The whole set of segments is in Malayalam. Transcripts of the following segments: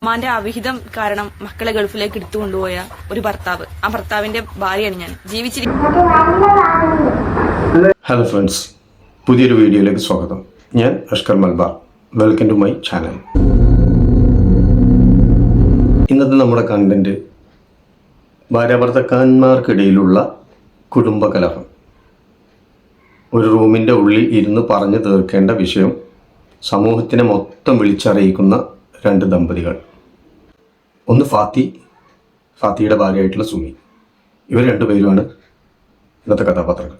ഉമ്മാന്റെ അവിഹിതം കാരണം മക്കളെ ഗൾഫിലേക്ക് എടുത്തു കൊണ്ടുപോയ ഒരു ഭർത്താവ്, ആ ഭർത്താവിന്റെ ഭാര്യയാണ് ഞാൻ. ഹലോ ഫ്രണ്ട്സ്, പുതിയൊരു വീഡിയോയിലേക്ക് സ്വാഗതം. ഞാൻ Ashkar Malabar. Welcome to my channel. ഇന്നത്തെ നമ്മുടെ കണ്ടന്റ് ഭാര്യാഭർത്താക്കന്മാർക്കിടയിലുള്ള കുടുംബകലഹം. ഒരു റൂമിൻ്റെ ഉള്ളിൽ ഇരുന്ന് പറഞ്ഞു തീർക്കേണ്ട വിഷയം സമൂഹത്തിനെ മൊത്തം വിളിച്ചറിയിക്കുന്ന രണ്ട് ദമ്പതികൾ. ഒന്ന് ഫാത്തിയുടെ ഭാര്യയായിട്ടുള്ള സുമി. ഇവർ രണ്ടുപേരുമാണ് ഇന്നത്തെ കഥാപാത്രങ്ങൾ.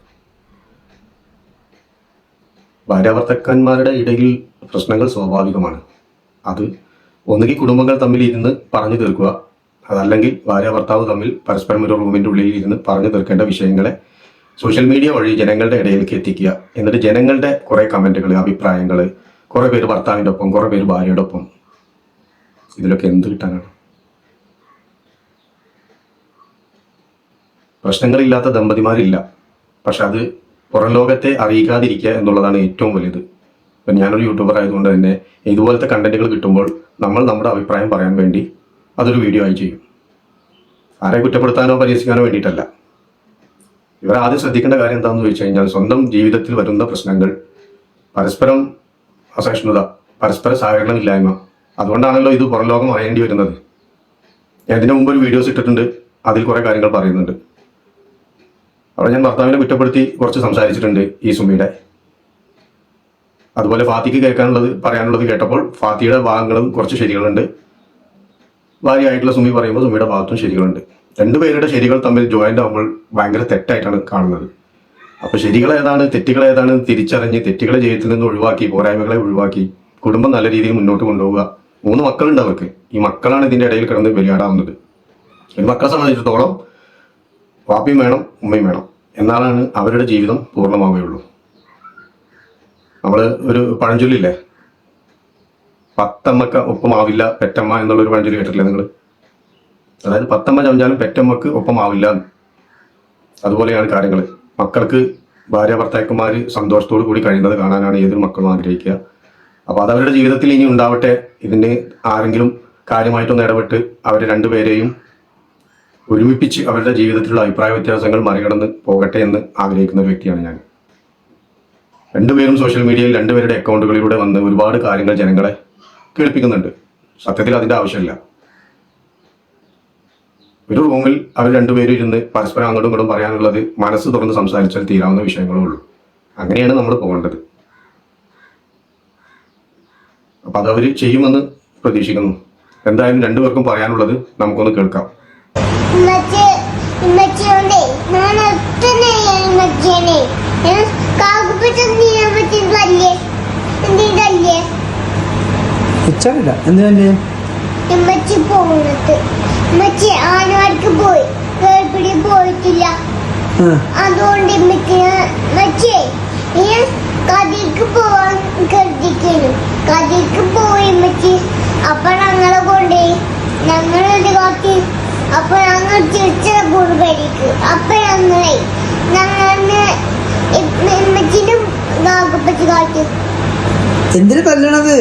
ഭാര്യാഭർത്താക്കന്മാരുടെ ഇടയിൽ പ്രശ്നങ്ങൾ സ്വാഭാവികമാണ്. അത് ഒന്നുകിൽ കുടുംബങ്ങൾ തമ്മിൽ ഇരുന്ന് പറഞ്ഞു തീർക്കുക, അതല്ലെങ്കിൽ ഭാര്യ ഭർത്താവ് തമ്മിൽ പരസ്പരം ഒരു റൂമിൻ്റെ ഉള്ളിൽ ഇരുന്ന് പറഞ്ഞു തീർക്കേണ്ട വിഷയങ്ങളെ സോഷ്യൽ മീഡിയ വഴി ജനങ്ങളുടെ ഇടയിലേക്ക് എത്തിക്കുക. എന്നിട്ട് ജനങ്ങളുടെ കുറേ കമൻറ്റുകൾ, അഭിപ്രായങ്ങൾ, കുറേ പേര് ഭർത്താവിൻ്റെ ഒപ്പം, കുറേ പേര് ഭാര്യയുടെ ഒപ്പം. ഇതിലൊക്കെ എന്ത് കിട്ടാനാണ്? പ്രശ്നങ്ങളില്ലാത്ത ദമ്പതിമാരില്ല. പക്ഷെ അത് പുറം ലോകത്തെ അറിയിക്കാതിരിക്കുക എന്നുള്ളതാണ് ഏറ്റവും വലുത്. ഇപ്പം ഞാനൊരു യൂട്യൂബർ ആയതുകൊണ്ട് തന്നെ ഇതുപോലത്തെ കണ്ടന്റുകൾ കിട്ടുമ്പോൾ നമ്മൾ നമ്മുടെ അഭിപ്രായം പറയാൻ വേണ്ടി അതൊരു വീഡിയോ ആയി ചെയ്യും. ആരെ കുറ്റപ്പെടുത്താനോ പരിഹസിക്കാനോ വേണ്ടിയിട്ടല്ല. ഇവർ ആദ്യം ശ്രദ്ധിക്കേണ്ട കാര്യം എന്താണെന്ന് ചോദിച്ചു കഴിഞ്ഞാൽ, സ്വന്തം ജീവിതത്തിൽ വരുന്ന പ്രശ്നങ്ങൾ, പരസ്പരം അസഹിഷ്ണുത, പരസ്പര സഹകരണമില്ലായ്മ. അതുകൊണ്ടാണല്ലോ ഇത് പുറം ലോകം അറിയേണ്ടി വരുന്നത്. ഞാൻ ഇതിനു മുമ്പ് ഒരു വീഡിയോസ് ഇട്ടിട്ടുണ്ട്, അതിൽ കുറേ കാര്യങ്ങൾ പറയുന്നുണ്ട്. അവിടെ ഞാൻ ഭർത്താവിനെ കുറ്റപ്പെടുത്തി കുറച്ച് സംസാരിച്ചിട്ടുണ്ട് ഈ സുമിയുടെ. അതുപോലെ ഫാത്തിക്ക് പറയാനുള്ളത് കേട്ടപ്പോൾ ഫാത്തിയുടെ ഭാഗങ്ങളും കുറച്ച് ശരികളുണ്ട്. ഭാര്യയായിട്ടുള്ള സുമി പറയുമ്പോൾ സുമിയുടെ ഭാഗത്തും ശരികളുണ്ട്. രണ്ടുപേരുടെ ശരികൾ തമ്മിൽ ജോയിൻ്റ് ആകുമ്പോൾ ഭയങ്കര തെറ്റായിട്ടാണ് കാണുന്നത്. അപ്പോൾ ശരികൾ ഏതാണ്, തെറ്റുകൾ ഏതാണ് തിരിച്ചറിഞ്ഞ് തെറ്റുകളെ ജീവിതത്തിൽ നിന്ന് ഒഴിവാക്കി, പോരായ്മകളെ ഒഴിവാക്കി കുടുംബം നല്ല രീതിയിൽ മുന്നോട്ട് കൊണ്ടുപോവുക. 3 മക്കളുണ്ട് അവർക്ക്. ഈ മക്കളാണ് ഇതിൻ്റെ ഇടയിൽ കിടന്ന് ബലിയാടാവുന്നത്. ഒരു മക്കളെ സംബന്ധിച്ചിടത്തോളം വാപ്പിയും വേണം, ഉമ്മയും വേണം. എന്നാലാണ് അവരുടെ ജീവിതം പൂർണ്ണമാവുകയുള്ളൂ. നമ്മൾ ഒരു പഴഞ്ചൊല്ലില്ലേ, 10 അമ്മക്ക് ഒപ്പമാവില്ല പെറ്റമ്മ എന്നുള്ളൊരു പഴഞ്ചൊല്ലി കേട്ടിട്ടില്ലേ നിങ്ങൾ? അതായത് 10 അമ്മ ചമഞ്ഞാലും പെറ്റമ്മക്ക് ഒപ്പമാവില്ല. അതുപോലെയാണ് കാര്യങ്ങൾ. മക്കൾക്ക് ഭാര്യ ഭർത്താക്കന്മാർ സന്തോഷത്തോടു കൂടി കഴിയുന്നത് കാണാനാണ് ഏതൊരു മക്കളും ആഗ്രഹിക്കുക. അപ്പോൾ അതവരുടെ ജീവിതത്തിൽ ഇനി ഉണ്ടാവട്ടെ. ഇതിന് ആരെങ്കിലും കാര്യമായിട്ടൊന്ന് ഇടപെട്ട് അവരെ രണ്ടുപേരെയും ഒരുമിപ്പിച്ച് അവരുടെ ജീവിതത്തിലുള്ള അഭിപ്രായ വ്യത്യാസങ്ങൾ മറികടന്ന് പോകട്ടെ എന്ന് ആഗ്രഹിക്കുന്ന ഒരു വ്യക്തിയാണ് ഞാൻ. രണ്ടുപേരും സോഷ്യൽ മീഡിയയിൽ രണ്ടുപേരുടെ അക്കൗണ്ടുകളിലൂടെ വന്ന് ഒരുപാട് കാര്യങ്ങൾ ജനങ്ങളെ കേൾപ്പിക്കുന്നുണ്ട്. സത്യത്തിൽ അതിൻ്റെ ആവശ്യമില്ല. ഒരു റൂമിൽ അവർ രണ്ടുപേരും ഇരുന്ന് പരസ്പരം അങ്ങോട്ടും ഇങ്ങോട്ടും പറയാനുള്ളത് മനസ്സ് തുറന്ന് സംസാരിച്ചാൽ തീരാവുന്ന വിഷയങ്ങളേ ഉള്ളൂ. അങ്ങനെയാണ് നമ്മൾ പോകേണ്ടത്. അപ്പം അതവർ ചെയ്യുമെന്ന് പ്രതീക്ഷിക്കുന്നു. എന്തായാലും രണ്ടുപേർക്കും പറയാനുള്ളത് നമുക്കൊന്ന് കേൾക്കാം. പോയിട്ടില്ല. അതുകൊണ്ട് കഥയ്ക്ക് പോവാൻ കരുതിക്കുന്നു. കഥയ്ക്ക് പോയി മച്ചി. അപ്പൊ ഞങ്ങളെ കൊണ്ടേ ഞങ്ങളൊരു കാട്ടി. അപ്പൊ ഞങ്ങൾ തിരിച്ച കുടുംബരിക്ക്. അപ്പൊ ഞങ്ങളെ ഇമ്മച്ചിനും നാഗപ്പച്ചി കാട്ടി. എന്തിനു തല്ലണത്?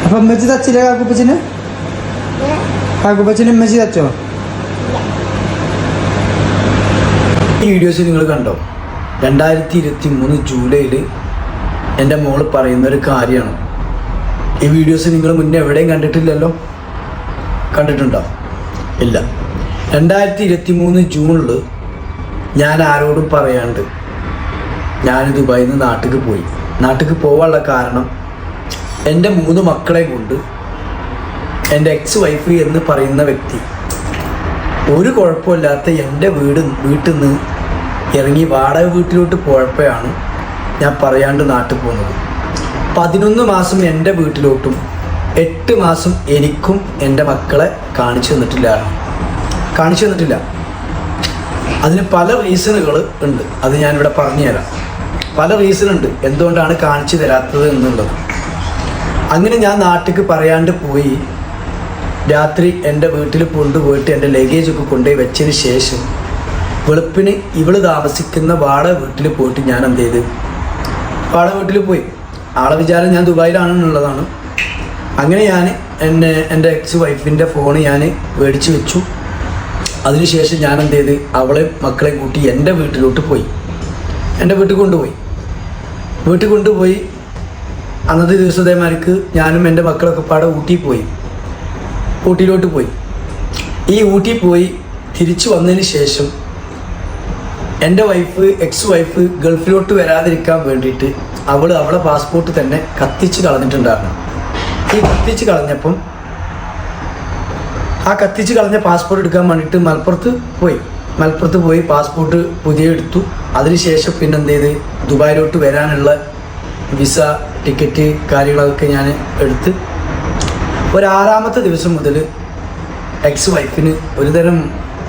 അപ്പൊ അമ്മച്ചി തച്ചില്ല കാക്കുപ്പച്ചിന്? കാക്കുപ്പച്ചിന് അമ്മച്ചി തച്ചോ? ഈ വീഡിയോസ് നിങ്ങൾ കണ്ടോ? 2023 ജൂലൈയിൽ എൻ്റെ മോള് പറയുന്നൊരു കാര്യമാണ്. ഈ വീഡിയോസ് നിങ്ങൾ മുന്നേ എവിടെയും കണ്ടിട്ടില്ലല്ലോ? കണ്ടിട്ടുണ്ടോ? ഇല്ല. 2023 ജൂണിൽ ഞാൻ ആരോടും പറയാണ്ട് ഞാൻ ദുബായിൽ നിന്ന് നാട്ടിലേക്ക് പോകാനുള്ള കാരണം, എൻ്റെ 3 മക്കളെ കൊണ്ട് എൻ്റെ എക്സ് വൈഫ് എന്ന് പറയുന്ന വ്യക്തി ഒരു കുഴപ്പമില്ലാത്ത എൻ്റെ വീട്ടിൽ നിന്ന് ഇറങ്ങി വാടക വീട്ടിലോട്ട് പോയപ്പോഴാണ് ഞാൻ പറയാണ്ട് നാട്ടിൽ പോകുന്നത്. 11 മാസം എൻ്റെ വീട്ടിലോട്ടും 8 മാസം എനിക്കും എൻ്റെ മക്കളെ കാണിച്ചു തന്നിട്ടില്ല. അതിന് പല റീസണുകൾ ഉണ്ട്. അത് ഞാനിവിടെ പറഞ്ഞുതരാം. പല റീസണുണ്ട് എന്തുകൊണ്ടാണ് കാണിച്ചു തരാത്തത് എന്നുള്ളത്. അങ്ങനെ ഞാൻ നാട്ടിലേക്ക് പറയാണ്ട് പോയി. രാത്രി എൻ്റെ വീട്ടിൽ കൊണ്ടുപോയിട്ട് എൻ്റെ ലഗേജൊക്കെ കൊണ്ടുപോയി വെച്ചതിന് ശേഷം വെളുപ്പിന് ഇവള് താമസിക്കുന്ന വാടക വീട്ടിൽ പോയിട്ട് ഞാൻ എന്ത് ചെയ്ത് വാടക വീട്ടിൽ പോയി. ആളെ വിചാരം ഞാൻ ദുബായിലാണെന്നുള്ളതാണ്. അങ്ങനെ ഞാൻ എൻ്റെ എക്സ് വൈഫിൻ്റെ ഫോണ് ഞാൻ മേടിച്ച് വെച്ചു. അതിനുശേഷം ഞാൻ എന്ത് ചെയ്ത് അവളെ മക്കളെ കൂട്ടി എൻ്റെ വീട്ടിലോട്ട് പോയി. എൻ്റെ വീട്ടിൽ കൊണ്ടുപോയി അന്നത്തെ ദിവസത്തേമാർക്ക് ഞാനും എൻ്റെ മക്കളൊക്കെ പാടെ ഊട്ടിയിലോട്ട് പോയി. ഈ ഊട്ടി പോയി തിരിച്ചു വന്നതിന് ശേഷം എൻ്റെ എക്സ് വൈഫ് ഗൾഫിലോട്ട് വരാതിരിക്കാൻ വേണ്ടിയിട്ട് അവളെ പാസ്പോർട്ട് തന്നെ കത്തിച്ച് കളഞ്ഞിട്ടുണ്ടായിരുന്നു. ഈ കത്തിച്ച് കളഞ്ഞപ്പം ആ കത്തിച്ച് കളഞ്ഞ പാസ്പോർട്ട് എടുക്കാൻ വേണ്ടിയിട്ട് മലപ്പുറത്ത് പോയി പാസ്പോർട്ട് പുതിയ എടുത്തു. അതിനുശേഷം പിന്നെ എന്ത് ചെയ്ത് ദുബായിലോട്ട് വരാനുള്ള വിസ ടിക്കറ്റ് കാര്യങ്ങളൊക്കെ ഞാൻ എടുത്ത് ഒരു 6ാമത്തെ ദിവസം മുതൽ എക്സ് വൈഫിന് ഒരുതരം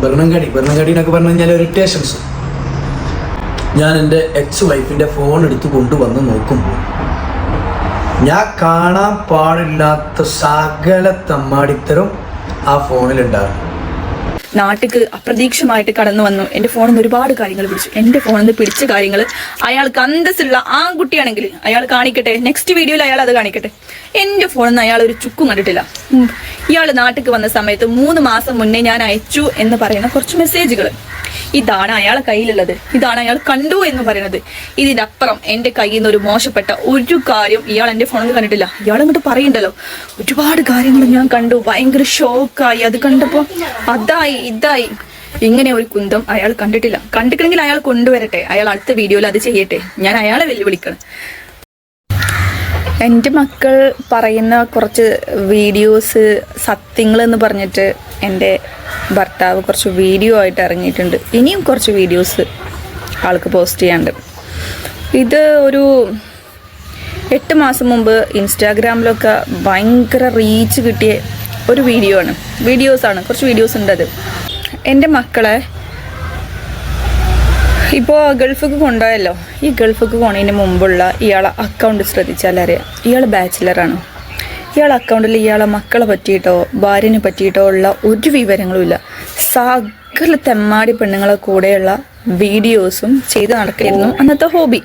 ഭരണങ്ങടി എന്നൊക്കെ പറഞ്ഞു കഴിഞ്ഞാൽ ഇറിറ്റേഷൻസ്. ഞാൻ എൻ്റെ എക്സ് വൈഫിൻ്റെ ഫോൺ എടുത്ത് കൊണ്ടുവന്ന് നോക്കുമ്പോൾ ഞാൻ കാണാൻ പാടില്ലാത്ത സകല തമ്മാടിത്തരം ആ ഫോണിലുണ്ടായിരുന്നു. നാട്ടിക്ക് അപ്രതീക്ഷമായിട്ട് കടന്നു വന്നു. എന്റെ ഫോണിൽ നിന്ന് ഒരുപാട് കാര്യങ്ങൾ പിടിച്ചു. എന്റെ ഫോണിൽ നിന്ന് പിടിച്ച കാര്യങ്ങൾ അയാൾക്ക് അന്തസ്സുള്ള ആൺകുട്ടിയാണെങ്കിൽ അയാൾ കാണിക്കട്ടെ, നെക്സ്റ്റ് വീഡിയോയിൽ അയാൾ അത് കാണിക്കട്ടെ. എന്റെ ഫോണിൽ നിന്ന് അയാൾ ഒരു ചുക്കും കണ്ടിട്ടില്ല. ഇയാൾ നാട്ടിക്ക് വന്ന സമയത്ത് 3 മാസം മുന്നേ ഞാൻ അയച്ചു എന്ന് പറയുന്ന കുറച്ച് മെസ്സേജുകൾ, ഇതാണ് അയാളെ കയ്യിലുള്ളത്, ഇതാണ് അയാൾ കണ്ടു എന്ന് പറയുന്നത്. ഇതിന്റെ അപ്പുറം എന്റെ കയ്യിൽ നിന്ന് ഒരു മോശപ്പെട്ട ഒരു കാര്യം ഇയാൾ എന്റെ ഫോണിൽ കണ്ടിട്ടില്ല. ഇയാൾ അങ്ങോട്ട് പറയണ്ടല്ലോ ഒരുപാട് കാര്യങ്ങൾ ഞാൻ കണ്ടു, ഭയങ്കര ഷോക്കായി. അത് കണ്ടപ്പോ അതായി ഇതായി ഇങ്ങനെ ഒരു കുന്തം അയാൾ കണ്ടിട്ടില്ല. കണ്ടിട്ടുണ്ടെങ്കിൽ അയാൾ കൊണ്ടുവരട്ടെ, അയാൾ അടുത്ത വീഡിയോയിൽ അത് ചെയ്യട്ടെ. ഞാൻ അയാളെ വെല്ലുവിളിക്കണം. എൻ്റെ മക്കൾ പറയുന്ന കുറച്ച് വീഡിയോസ് സത്യങ്ങൾ എന്ന് പറഞ്ഞിട്ട് എൻ്റെ ഭർത്താവ് കുറച്ച് വീഡിയോ ആയിട്ട് ഇറങ്ങിയിട്ടുണ്ട്. ഇനിയും കുറച്ച് വീഡിയോസ് ആൾക്ക് പോസ്റ്റ് ചെയ്യാണ്ട്. ഇത് ഒരു 8 മാസം മുമ്പ് ഇൻസ്റ്റാഗ്രാമിലൊക്കെ ഭയങ്കര റീച്ച് കിട്ടിയ ഒരു വീഡിയോസാണ്. കുറച്ച് വീഡിയോസ് ഉണ്ട്. അത് എൻ്റെ മക്കളെ ഇപ്പോൾ ഗൾഫിക്ക് കൊണ്ടുപോയല്ലോ. ഈ ഗൾഫിക്ക് പോണതിന് മുമ്പുള്ള ഇയാളെ അക്കൗണ്ട് ശ്രദ്ധിച്ചാൽ അറിയാം, ഇയാൾ ബാച്ചിലറാണ്. ഇയാളെ അക്കൗണ്ടിൽ ഇയാളെ മക്കളെ പറ്റിയിട്ടോ ഭാര്യനെ പറ്റിയിട്ടോ ഉള്ള ഒരു വിവരങ്ങളും ഇല്ല. സകല തെമ്മാടി പെണ്ണുങ്ങളെ കൂടെയുള്ള വീഡിയോസും ചെയ്ത് നടക്കായിരുന്നു അന്നത്തെ ഹോബി.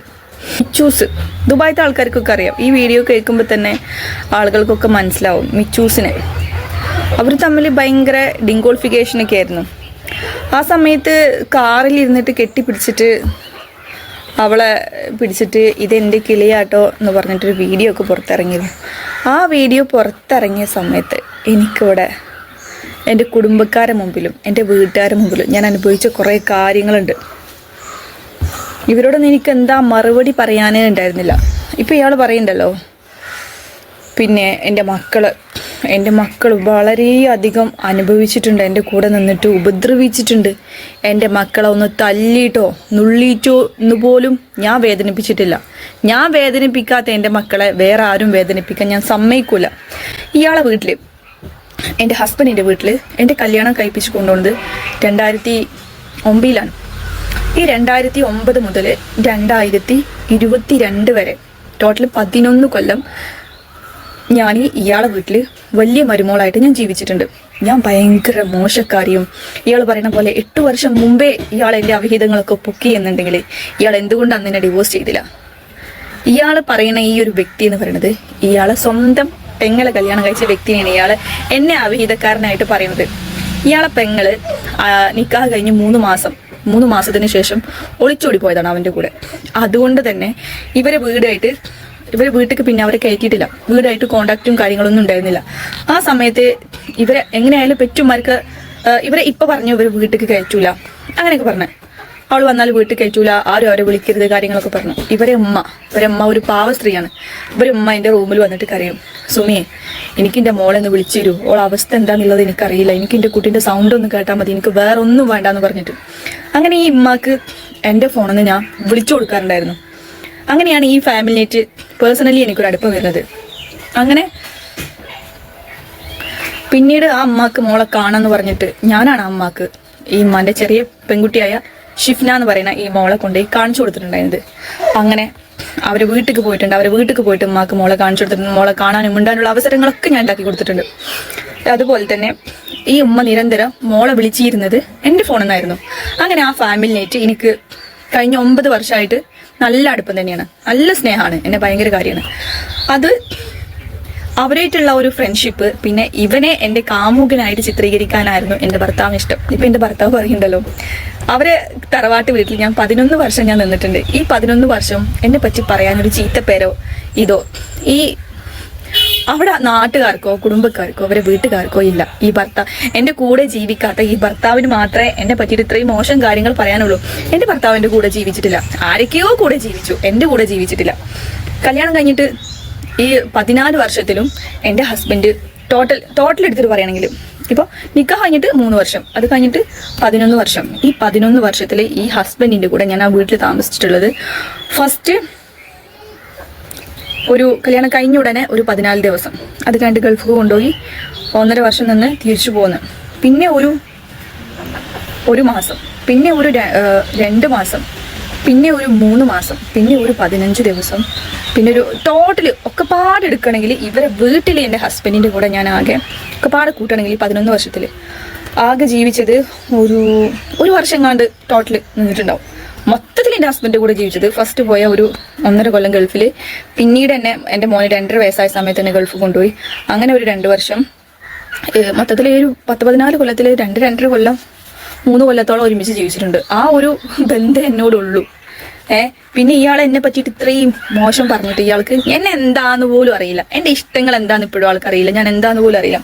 മിച്ചൂസ് ദുബായിത്തെ ആൾക്കാർക്കൊക്കെ അറിയാം. ഈ വീഡിയോ കേൾക്കുമ്പോൾ തന്നെ ആളുകൾക്കൊക്കെ മനസ്സിലാവും മിച്ചൂസിനെ. അവർ തമ്മിൽ ഭയങ്കര ഡിങ്കോളിഫിക്കേഷനൊക്കെ ആയിരുന്നു. ആ സമയത്ത് കാറിൽ ഇരുന്നിട്ട് കെട്ടിപ്പിടിച്ചിട്ട് അവളെ പിടിച്ചിട്ട് ഇതെൻ്റെ കിളിയാട്ടോ എന്ന് പറഞ്ഞിട്ടൊരു വീഡിയോ ഒക്കെ പുറത്തിറങ്ങിയിരുന്നു. ആ വീഡിയോ പുറത്തിറങ്ങിയ സമയത്ത് എനിക്കിവിടെ എൻ്റെ കുടുംബക്കാരുടെ മുമ്പിലും എൻ്റെ വീട്ടുകാരുടെ മുമ്പിലും ഞാൻ അനുഭവിച്ച കുറേ കാര്യങ്ങളുണ്ട്. ഇവരോടൊന്നും എനിക്ക് എന്താ മറുപടി പറയാനേ ഉണ്ടായിരുന്നില്ല. ഇപ്പം ഇയാൾ പറയുന്നുണ്ടല്ലോ, പിന്നെ എൻ്റെ മക്കൾ വളരെയധികം അനുഭവിച്ചിട്ടുണ്ട്, എൻ്റെ കൂടെ നിന്നിട്ട് ഉപദ്രവിച്ചിട്ടുണ്ട്. എൻ്റെ മക്കളെ ഒന്ന് തല്ലിയിട്ടോ നുള്ളിയിട്ടോ എന്ന് പോലും ഞാൻ വേദനിപ്പിച്ചിട്ടില്ല. ഞാൻ വേദനിപ്പിക്കാത്ത എൻ്റെ മക്കളെ വേറെ ആരും വേദനിപ്പിക്കാൻ ഞാൻ സമ്മതിക്കൂല. ഇയാളെ വീട്ടിൽ, എൻ്റെ ഹസ്ബൻഡിൻ്റെ വീട്ടിൽ എൻ്റെ കല്യാണം കഴിപ്പിച്ച് കൊണ്ടുപോകുന്നത് 2009 ഈ 2009 മുതൽ 2022 വരെ ടോട്ടൽ 11 കൊല്ലം ഞാൻ ഇയാളെ വീട്ടിൽ വലിയ മരുമോളായിട്ട് ഞാൻ ജീവിച്ചിട്ടുണ്ട്. ഞാൻ ഭയങ്കര മോശക്കാരിയും. ഇയാൾ പറയുന്ന പോലെ 8 വർഷം മുമ്പേ ഇയാൾ എൻ്റെ അവിഹിതങ്ങളൊക്കെ പൊക്കി എന്നുണ്ടെങ്കിൽ ഇയാൾ എന്തുകൊണ്ട് അന്ന് എന്നെ ഡിവോഴ്സ് ചെയ്തില്ല? ഇയാൾ പറയുന്ന ഈ ഒരു വ്യക്തി എന്ന് പറയുന്നത് ഇയാളെ സ്വന്തം പെങ്ങളെ കല്യാണം കഴിച്ച വ്യക്തിയാണ് ഇയാള് എന്നെ അവിഹിതക്കാരനായിട്ട് പറയുന്നത്. ഇയാളെ പെങ്ങള് നിക്കാഹ് കഴിഞ്ഞ് 3 മാസത്തിന് ശേഷം ഒളിച്ചോടി പോയതാണ് അവൻ്റെ കൂടെ. അതുകൊണ്ട് തന്നെ ഇവരെ വീട്ടിലേക്ക് പിന്നെ അവരെ കയറ്റിയിട്ടില്ല. വീടായിട്ട് കോണ്ടാക്റ്റും കാര്യങ്ങളൊന്നും ഉണ്ടായിരുന്നില്ല. ആ സമയത്ത് ഇവരെ എങ്ങനെയായാലും പെറ്റുമാർക്ക് ഇവരെ ഇപ്പൊ പറഞ്ഞു ഇവര് വീട്ടിലേക്ക് കയറ്റൂല, അങ്ങനെയൊക്കെ പറഞ്ഞു. അവൾ വന്നാൽ വീട്ടിൽ കയറ്റൂല, ആരും അവരെ വിളിക്കരുത്, കാര്യങ്ങളൊക്കെ പറഞ്ഞു. ഇവരെ ഉമ്മ ഒരു പാവ സ്ത്രീയാണ്. ഇവരെ ഉമ്മ എൻ്റെ റൂമിൽ വന്നിട്ട് കരയും, സുമിയെ എനിക്ക് എൻ്റെ മോളെ ഒന്ന് വിളിച്ചു തരൂ, ഓളെ അവസ്ഥ എന്താണെന്നുള്ളത് എനിക്കറിയില്ല, എനിക്ക് എൻ്റെ കുട്ടീൻ്റെ സൗണ്ട് ഒന്ന് കേട്ടാൽ മതി, എനിക്ക് വേറെ ഒന്നും വേണ്ടാന്ന് പറഞ്ഞിട്ട്. അങ്ങനെ ഈ ഉമ്മക്ക് എൻ്റെ ഫോണിൽ നിന്ന് ഞാൻ വിളിച്ചു കൊടുക്കാറുണ്ടായിരുന്നു. അങ്ങനെയാണ് ഈ ഫാമിലിയായിട്ട് പേഴ്സണലി എനിക്കൊരു അടുപ്പം വരുന്നത്. അങ്ങനെ പിന്നീട് ആ അമ്മക്ക് മോളെ കാണാന്ന് പറഞ്ഞിട്ട് ഞാനാണ് ആ അമ്മക്ക് ഈ ഉമ്മാന്റെ ചെറിയ പെൺകുട്ടിയായ ഷിഫ്ന എന്ന് പറയുന്ന ഈ മോളെ കൊണ്ടുപോയി കാണിച്ചു കൊടുത്തിട്ടുണ്ടായിരുന്നത്. അങ്ങനെ അവരെ വീട്ടിലേക്ക് പോയിട്ട് ഉമ്മാക്ക് മോളെ കാണിച്ചു കൊടുത്തിട്ടുണ്ട്. മോളെ കാണാനും മിണ്ടാനുള്ള അവസരങ്ങളൊക്കെ ഞാൻ ഉണ്ടാക്കി കൊടുത്തിട്ടുണ്ട്. അതുപോലെ തന്നെ ഈ ഉമ്മ നിരന്തരം മോളെ വിളിച്ചിരുന്നത് എൻ്റെ ഫോണിൽ നിന്നായിരുന്നു. അങ്ങനെ ആ ഫാമിലിനായിട്ട് എനിക്ക് കഴിഞ്ഞ 9 വർഷമായിട്ട് നല്ല അടുപ്പം തന്നെയാണ്, നല്ല സ്നേഹമാണ്, എന്നെ ഭയങ്കര കാര്യമാണ്. അവരായിട്ടുള്ള ഒരു ഫ്രണ്ട്ഷിപ്പ്, പിന്നെ ഇവനെ എൻ്റെ കാമുകനായിട്ട് ചിത്രീകരിക്കാനായിരുന്നു എൻ്റെ ഭർത്താവിന് ഇഷ്ടം. ഇപ്പം എൻ്റെ ഭർത്താവ് പറയുന്നുണ്ടല്ലോ, അവരെ തറവാട്ട് വീട്ടിൽ ഞാൻ 11 വർഷം ഞാൻ നിന്നിട്ടുണ്ട്. ഈ 11 വർഷം എന്നെ പറ്റി പറയാനൊരു ചീത്തപ്പേരോ ഇതോ ഈ അവിടെ നാട്ടുകാർക്കോ കുടുംബക്കാർക്കോ അവരെ വീട്ടുകാർക്കോ ഇല്ല. ഈ എൻ്റെ കൂടെ ജീവിക്കാത്ത ഈ ഭർത്താവിന് മാത്രമേ എന്നെ പറ്റിയിട്ട് ഇത്രയും മോശം കാര്യങ്ങൾ പറയാനുള്ളൂ. എൻ്റെ ഭർത്താവ് എൻ്റെ കൂടെ ജീവിച്ചിട്ടില്ല, ആരൊക്കെയോ കൂടെ ജീവിച്ചു, എൻ്റെ കൂടെ ജീവിച്ചിട്ടില്ല. കല്യാണം കഴിഞ്ഞിട്ട് ഈ 14 വർഷത്തിലും എൻ്റെ ഹസ്ബൻഡ് ടോട്ടൽ എടുത്തിട്ട് പറയുകയാണെങ്കിൽ ഇപ്പോൾ നിക്കാഹ് കഴിഞ്ഞിട്ട് 3 വർഷം, അത് കഴിഞ്ഞിട്ട് 11 വർഷം. ഈ 11 വർഷത്തിൽ ഈ ഹസ്ബൻഡിൻ്റെ കൂടെ ഞാൻ ആ വീട്ടിൽ താമസിച്ചിട്ടുള്ളത്, ഫസ്റ്റ് ഒരു കല്യാണം കഴിഞ്ഞ ഉടനെ ഒരു 14 ദിവസം, അത് കഴിഞ്ഞിട്ട് ഗൾഫ് കൊണ്ടുപോയി 1.5 വർഷം നിന്ന് തിരിച്ചു പോന്ന്, പിന്നെ ഒരു മാസം, പിന്നെ ഒരു 2 മാസം, പിന്നെ ഒരു 3 മാസം, പിന്നെ ഒരു 15 ദിവസം, പിന്നെ ഒരു ടോട്ടൽ ഒക്കെ പാടെടുക്കണമെങ്കിൽ ഇവരെ വീട്ടിൽ എൻ്റെ ഹസ്ബൻഡിൻ്റെ കൂടെ ഞാൻ ആകെ ഒക്കെ പാടെ കൂട്ടണമെങ്കിൽ 11 വർഷത്തിൽ ആകെ ജീവിച്ചത് ഒരു വർഷം കണ്ട് ടോട്ടൽ നിന്നിട്ടുണ്ടാവും. മൊത്തത്തിൽ എൻ്റെ ഹസ്ബൻഡിൻ്റെ കൂടെ ജീവിച്ചത് ഫസ്റ്റ് പോയ ഒരു 1.5 കൊല്ലം ഗൾഫിൽ, പിന്നീട് എന്നെ എൻ്റെ മോനെ 2.5 വയസ്സായ സമയത്ത് തന്നെ ഗൾഫ് കൊണ്ടുപോയി. അങ്ങനെ ഒരു 2 വർഷം, മൊത്തത്തിൽ ഒരു 10-14 കൊല്ലത്തിൽ 2-2.5 കൊല്ലം 3 കൊല്ലത്തോളം ഒരുമിച്ച് ജീവിച്ചിട്ടുണ്ട്. ആ ഒരു ബന്ധം എന്നോടുള്ളൂ. പിന്നെ ഇയാൾ എന്നെ പറ്റിയിട്ട് ഇത്രയും മോശം പറഞ്ഞിട്ട് ഇയാൾക്ക് എന്നെ എന്താന്ന് പോലും അറിയില്ല, എൻ്റെ ഇഷ്ടങ്ങൾ എന്താന്ന് ഇപ്പോഴും ആൾക്കറിയില്ല, ഞാൻ എന്താന്ന് പോലും അറിയില്ല.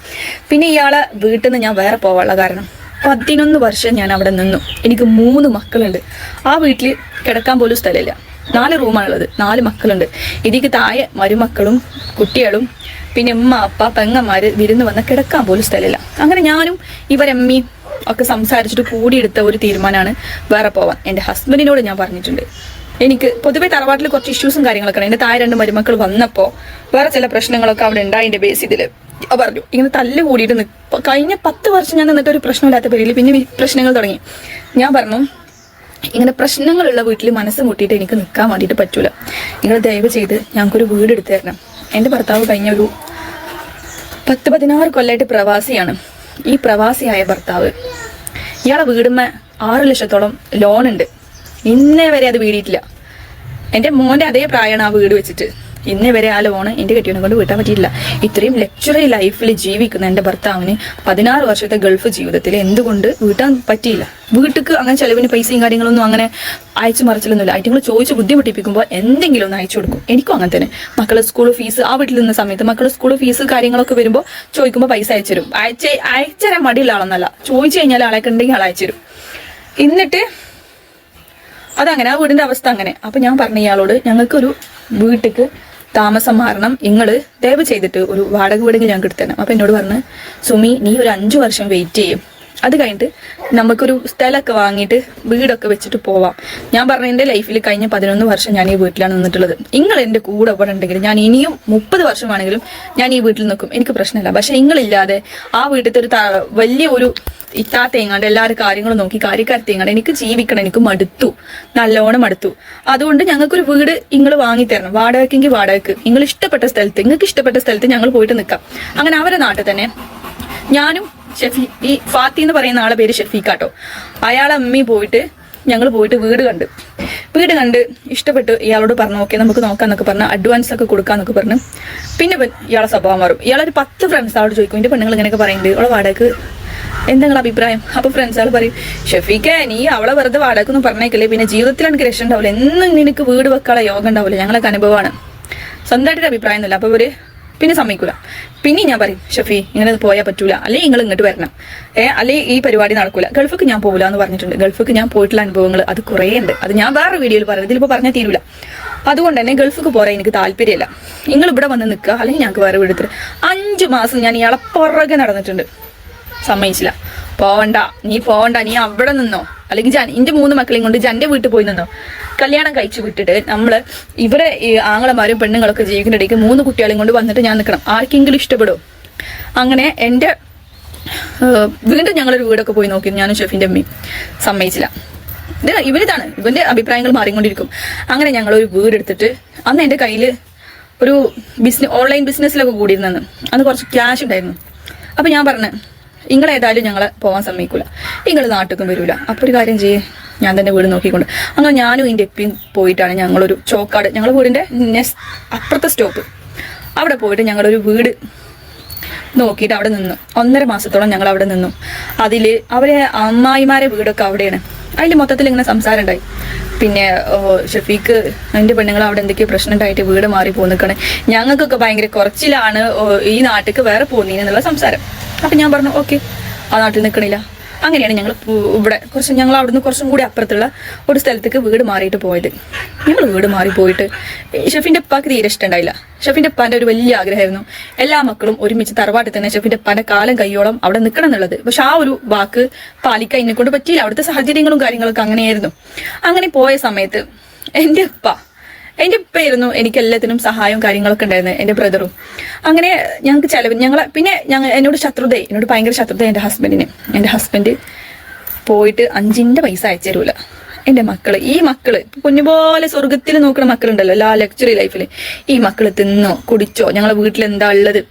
പിന്നെ ഇയാളെ വീട്ടിൽ നിന്ന് ഞാൻ വേറെ പോകാനുള്ള കാരണം 11 വർഷം ഞാൻ അവിടെ നിന്നു. എനിക്ക് 3 മക്കളുണ്ട്. ആ വീട്ടിൽ കിടക്കാൻ പോലും സ്ഥലമില്ല. 4 റൂമാണുള്ളത്, 4 മക്കളുണ്ട്. ഇതിക്ക് താഴെ മരുമക്കളും കുട്ടികളും പിന്നെ ഉമ്മ അപ്പ പെങ്ങന്മാര് വിരുന്ന് വന്ന കിടക്കാൻ പോലും സ്ഥലമില്ല. അങ്ങനെ ഞാനും ഇവരമ്മയും ഒക്കെ സംസാരിച്ചിട്ട് കൂടിയെടുത്ത ഒരു തീരുമാനമാണ് വേറെ പോവാൻ. എൻ്റെ ഹസ്ബൻഡിനോട് ഞാൻ പറഞ്ഞിട്ടുണ്ട്, എനിക്ക് പൊതുവെ തറവാട്ടിൽ കുറച്ച് ഇഷ്യൂസും കാര്യങ്ങളൊക്കെ ഉണ്ട്. എൻ്റെ താഴെ 2 മരുമക്കൾ വന്നപ്പോൾ വേറെ ചില പ്രശ്നങ്ങളൊക്കെ അവിടെ ഉണ്ടായതിൻ്റെ ബേസ് ഇതിൽ പറഞ്ഞു ഇങ്ങനെ തല്ല് കൂടിയിട്ട് കഴിഞ്ഞ 10 വർഷം ഞാൻ നിന്നിട്ട് ഒരു പ്രശ്നമില്ലാത്ത പേരിൽ പിന്നെ പ്രശ്നങ്ങൾ തുടങ്ങി. ഞാൻ പറഞ്ഞു, ഇങ്ങനെ പ്രശ്നങ്ങളുള്ള വീട്ടിൽ മനസ്സ് മുട്ടിയിട്ട് എനിക്ക് നിൽക്കാൻ വേണ്ടിയിട്ട് പറ്റൂല, നിങ്ങൾ ദയവ് ചെയ്ത് ഞങ്ങൾക്കൊരു വീട് എടുത്തു തരണം. എൻ്റെ ഭർത്താവ് കഴിഞ്ഞ ഒരു 10-16 കൊല്ലമായിട്ട് പ്രവാസിയാണ്. ഈ പ്രവാസിയായ ഭർത്താവ് ഇയാളെ വീടുമ്മ 6 ലക്ഷത്തോളം ലോണുണ്ട്. ഇന്നേ വരെ അത് വീടിയിട്ടില്ല. എൻ്റെ മോൻ്റെ അതേ പ്രായമാണ് ആ വീട് വെച്ചിട്ട്. ഇന്നേ വരെ ആ ലോണ് എൻ്റെ കെട്ടിയവനെ കൊണ്ട് വീട്ടാൻ പറ്റിയിട്ടില്ല. ഇത്രയും ലക്ഷറി ലൈഫിൽ ജീവിക്കുന്ന എൻ്റെ ഭർത്താവിന് 16 വർഷത്തെ ഗൾഫ് ജീവിതത്തിൽ എന്തുകൊണ്ട് വീട്ടാൻ പറ്റിയില്ല? വീട്ടിക്ക് അങ്ങനെ ചെലവിന് പൈസയും കാര്യങ്ങളൊന്നും അങ്ങനെ അയച്ചു മറിച്ചിലൊന്നുമില്ല. ഐറ്റങ്ങൾ ചോദിച്ച് ബുദ്ധിമുട്ടിപ്പിക്കുമ്പോൾ എന്തെങ്കിലും ഒന്ന് അയച്ചു കൊടുക്കും. എനിക്കും അങ്ങനെ തന്നെ. മക്കളെ സ്കൂൾ ഫീസ്, ആ വീട്ടിൽ നിന്ന സമയത്ത് മക്കളെ സ്കൂൾ ഫീസ് കാര്യങ്ങളൊക്കെ വരുമ്പോൾ ചോദിക്കുമ്പോൾ പൈസ അയച്ചു തരും. അയച്ചുതരാൻ മടിയുള്ള ആളൊന്നല്ല, ചോദിച്ചു കഴിഞ്ഞാൽ ആളൊക്കെ ഉണ്ടെങ്കിൽ ആൾ അയച്ചു തരും. എന്നിട്ട് അതങ്ങനെ, ആ വീടിന്റെ അവസ്ഥ അങ്ങനെ. അപ്പൊ ഞാൻ പറഞ്ഞ ഇയാളോട്, ഞങ്ങൾക്കൊരു വീട്ടിക്ക് താമസം മാറണം, നിങ്ങൾ ദയവ് ചെയ്തിട്ട് ഒരു വാടക വീടെങ്കിൽ ഞങ്ങൾക്ക് എടുത്തരണം. അപ്പൊ എന്നോട് പറഞ്ഞ്, സുമി നീ ഒരു 5 വർഷം വെയിറ്റ് ചെയ്യും, അത് കഴിഞ്ഞിട്ട് നമുക്കൊരു സ്ഥലമൊക്കെ വാങ്ങിയിട്ട് വീടൊക്കെ വെച്ചിട്ട് പോവാം. ഞാൻ പറഞ്ഞ എൻ്റെ ലൈഫിൽ കഴിഞ്ഞ 11 വർഷം ഞാൻ ഈ വീട്ടിലാണ് നിന്നിട്ടുള്ളത്. നിങ്ങൾ എൻ്റെ കൂടെ ഇവിടെ ഉണ്ടെങ്കിൽ ഞാൻ ഇനിയും 30 വർഷമാണെങ്കിലും ഞാൻ ഈ വീട്ടിൽ നിൽക്കും, എനിക്ക് പ്രശ്നമില്ല. പക്ഷെ നിങ്ങളില്ലാതെ ആ വീട്ടിലത്തെ ഒരു വലിയ ഒരു ഇത്താത്തേങ്ങാണ്ട് എല്ലാവരും കാര്യങ്ങളും നോക്കി കാര്യക്കാരത്തേങ്ങാണ്ട് എനിക്ക് ജീവിക്കണം, എനിക്ക് മടുത്തു, നല്ലോണം മടുത്തു. അതുകൊണ്ട് ഞങ്ങൾക്കൊരു വീട് നിങ്ങൾ വാങ്ങിത്തരണം, വാടകയ്ക്കെങ്കിൽ വാടകയ്ക്ക്, നിങ്ങൾ ഇഷ്ടപ്പെട്ട സ്ഥലത്ത്, നിങ്ങൾക്ക് ഇഷ്ടപ്പെട്ട സ്ഥലത്ത് ഞങ്ങൾ പോയിട്ട് നിൽക്കാം. അങ്ങനെ അവരെ നാട്ടിൽ തന്നെ ഞാനും ഈ ഫാത്തി എന്ന് പറയുന്ന ആളെ പേര് ഷെഫീഖാട്ടോ, അയാളെ അമ്മയും പോയിട്ട് ഞങ്ങൾ പോയിട്ട് വീട് കണ്ട് ഇഷ്ടപ്പെട്ട് ഇയാളോട് പറഞ്ഞു, ഓക്കെ നമുക്ക് നോക്കാന്നൊക്കെ പറഞ്ഞ് അഡ്വാൻസ് ഒക്കെ കൊടുക്കാന്നൊക്കെ പറഞ്ഞ് പിന്നെ ഇയാളെ സ്വഭാവം മാറും. ഇയാളൊരു 10 ഫ്രണ്ട്സ് ആളോട് ചോദിക്കും, എൻ്റെ പെണ്ണുങ്ങൾ ഇങ്ങനെയൊക്കെ പറയുന്നുണ്ട്, അവളെ വാടകയ്ക്ക് എന്തെങ്കിലും അഭിപ്രായം? അപ്പൊ ഫ്രണ്ട്സ് ആൾ പറയും, ഷെഫീഖെ നീ അവളെ വെറുതെ വാടകയൊന്നും പറഞ്ഞേക്കല്ലേ, പിന്നെ ജീവിതത്തിൽ എനിക്ക് രക്ഷ ഉണ്ടാവില്ല, എന്നും നിനക്ക് വീട് വെക്കാനുള്ള യോഗം ഉണ്ടാവില്ല, ഞങ്ങളൊക്കെ അനുഭവമാണ്, സ്വന്തമായിട്ടൊരു അഭിപ്രായം ഒന്നുമില്ല. അപ്പൊ ഇവര് പിന്നെ സമ്മതിക്കൂല. പിന്നെ ഞാൻ പറയും, ഷെഫി ഇങ്ങനെ പോയാൽ പറ്റൂല, അല്ലെങ്കിൽ നിങ്ങൾ ഇങ്ങോട്ട് വരണം, അല്ലെങ്കിൽ ഈ പരിപാടി നടക്കൂല, ഗൾഫിക്ക് ഞാൻ പോകില്ല എന്ന് പറഞ്ഞിട്ടുണ്ട്. ഗൾഫിക്ക് ഞാൻ പോയിട്ടുള്ള അനുഭവങ്ങൾ അത് കുറേ ഉണ്ട്, അത് ഞാൻ വേറെ വീഡിയോയിൽ പറയുന്നത്, ഇതിലിപ്പോൾ പറഞ്ഞാൽ തീരൂല. അതുകൊണ്ട് തന്നെ ഗൾഫിക്ക് പോരാൻ എനിക്ക് താല്പര്യമില്ല, നിങ്ങൾ ഇവിടെ വന്ന് നിൽക്കുക, അല്ലെങ്കിൽ ഞങ്ങൾക്ക് വേറെ വീട് എടുത്തിട്ട്. 5 മാസം ഞാൻ ഇയാളെ പുറകെ നടന്നിട്ടുണ്ട്, സമ്മതിച്ചില്ല. നീ പോവണ്ട, നീ അവിടെ നിന്നോ, അല്ലെങ്കിൽ എന്റെ 3 മക്കളെയും കൊണ്ട് ജന്റെ വീട്ടിൽ പോയി നിന്നോ. കല്യാണം കഴിച്ചു വിട്ടിട്ട് നമ്മള് ഇവിടെ ആങ്ങളമാരും പെണ്ണുങ്ങളൊക്കെ ജീവിക്കുന്ന ഇടയ്ക്ക് 3 കുട്ടികളെയും കൊണ്ട് വന്നിട്ട് ഞാൻ നിൽക്കണം, ആർക്കെങ്കിലും ഇഷ്ടപ്പെടും? അങ്ങനെ എൻ്റെ വീണ്ടും ഞങ്ങളൊരു വീടൊക്കെ പോയി നോക്കി, ഞാനും ഷെഫിന്റെ അമ്മയും, സമ്മതിച്ചില്ല. ഇവരിതാണ് ഇവന്റെ അഭിപ്രായങ്ങൾ മാറിക്കൊണ്ടിരിക്കും. അങ്ങനെ ഞങ്ങളൊരു വീടെടുത്തിട്ട്, അന്ന് എൻ്റെ കയ്യിൽ ഒരു ഓൺലൈൻ ബിസിനസ്സിലൊക്കെ കൂടിയിരുന്നെന്ന്, അന്ന് കുറച്ച് ക്യാഷ് ഉണ്ടായിരുന്നു. അപ്പൊ ഞാൻ പറഞ്ഞു, നിങ്ങളേതായാലും ഞങ്ങളെ പോകാൻ സമ്മതിക്കൂല, നിങ്ങൾ നാട്ടിലേക്കും വരൂല, അപ്പോൾ ഒരു കാര്യം ചെയ്യേ, ഞാൻ തന്നെ വീട് നോക്കിക്കൊണ്ട്. അങ്ങനെ ഞാനും ഇതിൻ്റെ എപ്പിയും പോയിട്ടാണ് ഞങ്ങളൊരു ചോക്കാട്, ഞങ്ങളുടെ വീടിൻ്റെ അപ്പുറത്തെ സ്റ്റോപ്പ്, അവിടെ പോയിട്ട് ഞങ്ങളൊരു വീട് നോക്കിയിട്ട് അവിടെ നിന്നു. 1.5 മാസത്തോളം ഞങ്ങൾ അവിടെ നിന്നു. അതിൽ അവരെ അമ്മായിമാരെ വീടൊക്കെ അവിടെയാണ്. അതിൽ മൊത്തത്തിൽ ഇങ്ങനെ സംസാരം ഉണ്ടായി. പിന്നെ ഷഫീക്ക് എൻ്റെ പെണ്ണുങ്ങൾ അവിടെ എന്തൊക്കെയോ പ്രശ്നം ഉണ്ടായിട്ട് വീട് മാറി പോന്നിക്കണേ, ഞങ്ങൾക്കൊക്കെ ഭയങ്കര കുറച്ചിലാണ് ഈ നാട്ടിലേക്ക് വേറെ പോകുന്നതിനുള്ള സംസാരം. അപ്പം ഞാൻ പറഞ്ഞു ഓക്കെ, ആ നാട്ടിൽ നിൽക്കണില്ല. അങ്ങനെയാണ് ഞങ്ങൾ ഇവിടെ ഞങ്ങൾ അവിടുന്ന് കുറച്ചും കൂടി അപ്പുറത്തുള്ള ഒരു സ്ഥലത്തേക്ക് വീട് മാറിയിട്ട് പോയത്. ഞങ്ങൾ വീട് മാറി പോയിട്ട് ഷെഫിൻ്റെ ഉപ്പാക്ക് തീരെ ഇഷ്ടമുണ്ടായില്ല. ഷെഫിൻ്റെ ഉപ്പാൻ്റെ ഒരു വലിയ ആഗ്രഹമായിരുന്നു എല്ലാ മക്കളും ഒരുമിച്ച് തറവാട്ടിൽ തന്നെ ഷെഫിൻ്റെ ഉപ്പാൻ്റെ കാലം കയ്യോളം അവിടെ നിൽക്കണം എന്നുള്ളത്. പക്ഷെ ആ ഒരു വാക്ക് പാലിക്കാൻ എന്നെ കൊണ്ട് പറ്റിയില്ല. അവിടുത്തെ സാഹചര്യങ്ങളും കാര്യങ്ങളൊക്കെ അങ്ങനെയായിരുന്നു. അങ്ങനെ പോയ സമയത്ത് എൻ്റെ ഉപ്പയായിരുന്നു എനിക്ക് എല്ലാത്തിനും സഹായവും കാര്യങ്ങളൊക്കെ ഉണ്ടായിരുന്നത്, എൻ്റെ ബ്രദറും. അങ്ങനെ ഞങ്ങൾക്ക് എന്നോട് ഭയങ്കര ശത്രുത എൻ്റെ ഹസ്ബൻഡിന്. എൻ്റെ ഹസ്ബൻഡ് പോയിട്ട് 5 പൈസ അയച്ചു തരൂല. എൻ്റെ ഈ മക്കള് കുഞ്ഞുപോലെ സ്വർഗത്തിൽ നോക്കുന്ന മക്കളുണ്ടല്ലോ എല്ലാ ലക്ചറി ലൈഫിൽ, ഈ മക്കള് തിന്നോ കുടിച്ചോ ഞങ്ങളെ വീട്ടിൽ എന്താ ഉള്ളത്,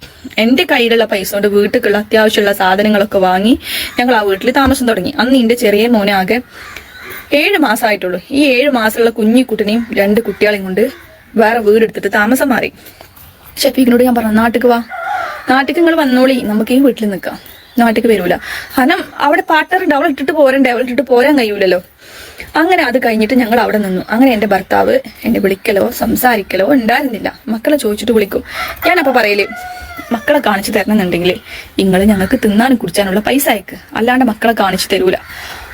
എൻ്റെ കയ്യിലുള്ള പൈസ കൊണ്ട് വീട്ടിലുള്ള അത്യാവശ്യമുള്ള സാധനങ്ങളൊക്കെ വാങ്ങി ഞങ്ങൾ ആ വീട്ടിൽ താമസം തുടങ്ങി. അന്ന് എൻ്റെ ചെറിയ മോനാകെ 7 മാസമായിട്ടുള്ളൂ. ഈ 7 മാസമുള്ള കുഞ്ഞിക്കുട്ടനെയും 2 കുട്ടികളെയും കൊണ്ട് വേറെ വീടെടുത്തിട്ട് താമസം മാറി. ഷഫീഖിനോട് ഞാൻ പറഞ്ഞു നാട്ടിക്ക് വാ, നാട്ടിക്ക് നിങ്ങൾ വന്നോളി, നമുക്ക് ഈ വീട്ടിൽ നിൽക്കാം. നാട്ടിക്ക് വരൂല, കാരണം അവിടെ പാർട്ട്ണറുണ്ട്, അവൾ ഇട്ടിട്ട് പോരാൻ കഴിയൂലല്ലോ. അങ്ങനെ അത് കഴിഞ്ഞിട്ട് ഞങ്ങൾ അവിടെ നിന്നു. അങ്ങനെ എൻ്റെ ഭർത്താവ് എന്നെ വിളിക്കലോ സംസാരിക്കലോ ഉണ്ടായിരുന്നില്ല. മക്കളെ ചോദിച്ചിട്ട് വിളിക്കും. ഞാനപ്പോൾ പറയല് മക്കളെ കാണിച്ചു തരണമെന്നുണ്ടെങ്കിൽ നിങ്ങൾ ഞങ്ങൾക്ക് തിന്നാനും കുടിച്ചാനുള്ള പൈസ അയക്ക്, അല്ലാണ്ട് മക്കളെ കാണിച്ചു തരൂല.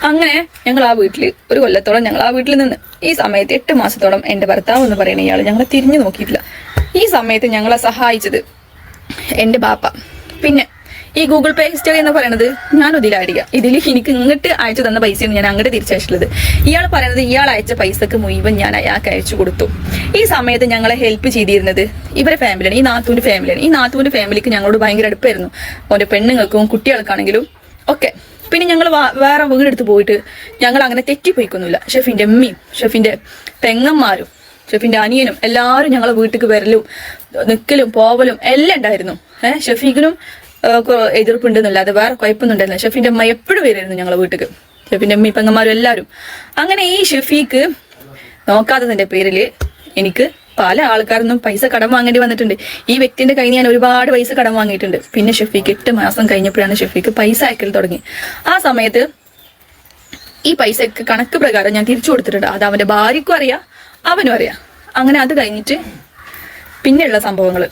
അങ്ങനെ ഞങ്ങൾ ആ വീട്ടിൽ 1 കൊല്ലത്തോളം ഞങ്ങൾ ആ വീട്ടിൽ നിന്ന്. ഈ സമയത്ത് 8 മാസത്തോളം എൻ്റെ ഭർത്താവ് എന്ന് പറയുന്ന ഇയാൾ ഞങ്ങളെ തിരിഞ്ഞു നോക്കിയിട്ടില്ല. ഈ സമയത്ത് ഞങ്ങളെ സഹായിച്ചത് എൻ്റെ ബാപ്പ. പിന്നെ ഈ ഗൂഗിൾ പേ ഹിസ്റ്ററി എന്ന് പറയുന്നത് ഞാനും ഇതിലടിക്കുക. ഇതിൽ എനിക്ക് ഇങ്ങോട്ട് അയച്ചു തന്ന പൈസയാണ് ഞാൻ അങ്ങോട്ട് തിരിച്ചയച്ചിട്ടുള്ളത്. ഇയാൾ പറയുന്നത് ഇയാൾ അയച്ച പൈസക്ക് മുഴുവൻ ഞാൻ അയാൾക്ക് അയച്ചു കൊടുത്തു. ഈ സമയത്ത് ഞങ്ങളെ ഹെൽപ്പ് ചെയ്തിരുന്നത് ഇവരെ ഫാമിലിയാണ്, ഈ നാത്തൂൻ്റെ ഫാമിലിയാണ്. ഈ നാത്തൂൻ്റെ ഫാമിലിക്ക് ഞങ്ങളോട് ഭയങ്കര അടുപ്പായിരുന്നു, ഓൻ്റെ പെണ്ണുങ്ങൾക്കും കുട്ടികൾക്കാണെങ്കിലും ഒക്കെ. പിന്നെ ഞങ്ങൾ വേറെ വീടെടുത്ത് പോയിട്ട് ഞങ്ങൾ അങ്ങനെ തെറ്റിപ്പോയിക്കൊന്നുമില്ല. ഷെഫിൻ്റെ അമ്മയും ഷെഫിൻ്റെ പെങ്ങന്മാരും ഷെഫിൻ്റെ അനിയനും എല്ലാവരും ഞങ്ങളെ വീട്ടിലേക്ക് വരലും നിൽക്കലും പോവലും എല്ലാം ഉണ്ടായിരുന്നു. ഷെഫീഖിനും എതിർപ്പുണ്ടെന്നല്ലാതെ വേറെ കുഴപ്പമൊന്നും ഉണ്ടായിരുന്നില്ല. ഷെഫിൻ്റെ അമ്മ എപ്പോഴും വരുമായിരുന്നു ഞങ്ങളെ വീട്ടിലേക്ക്, ഷെഫിൻ്റെ അമ്മയും പെങ്ങന്മാരും എല്ലാവരും. അങ്ങനെ ഈ ഷെഫീഖ് നോക്കാത്തതിൻ്റെ പേരിൽ എനിക്ക് പല ആൾക്കാരൊന്നും പൈസ കടം വാങ്ങേണ്ടി വന്നിട്ടുണ്ട്. ഈ വ്യക്തിന്റെ കയ്യിൽ ഞാൻ ഒരുപാട് പൈസ കടം വാങ്ങിയിട്ടുണ്ട്. പിന്നെ ഷെഫീഖ് 8 മാസം കഴിഞ്ഞപ്പോഴാണ് ഷെഫീഖ് പൈസ അയക്കൽ തുടങ്ങി. ആ സമയത്ത് ഈ പൈസക്ക് കണക്ക് പ്രകാരം ഞാൻ തിരിച്ചു കൊടുത്തിട്ടുണ്ട്. അത് അവന്റെ ഭാര്യക്കും അറിയാം, അവനും അറിയാം. അങ്ങനെ അത് കഴിഞ്ഞിട്ട് പിന്നെയുള്ള സംഭവങ്ങൾ,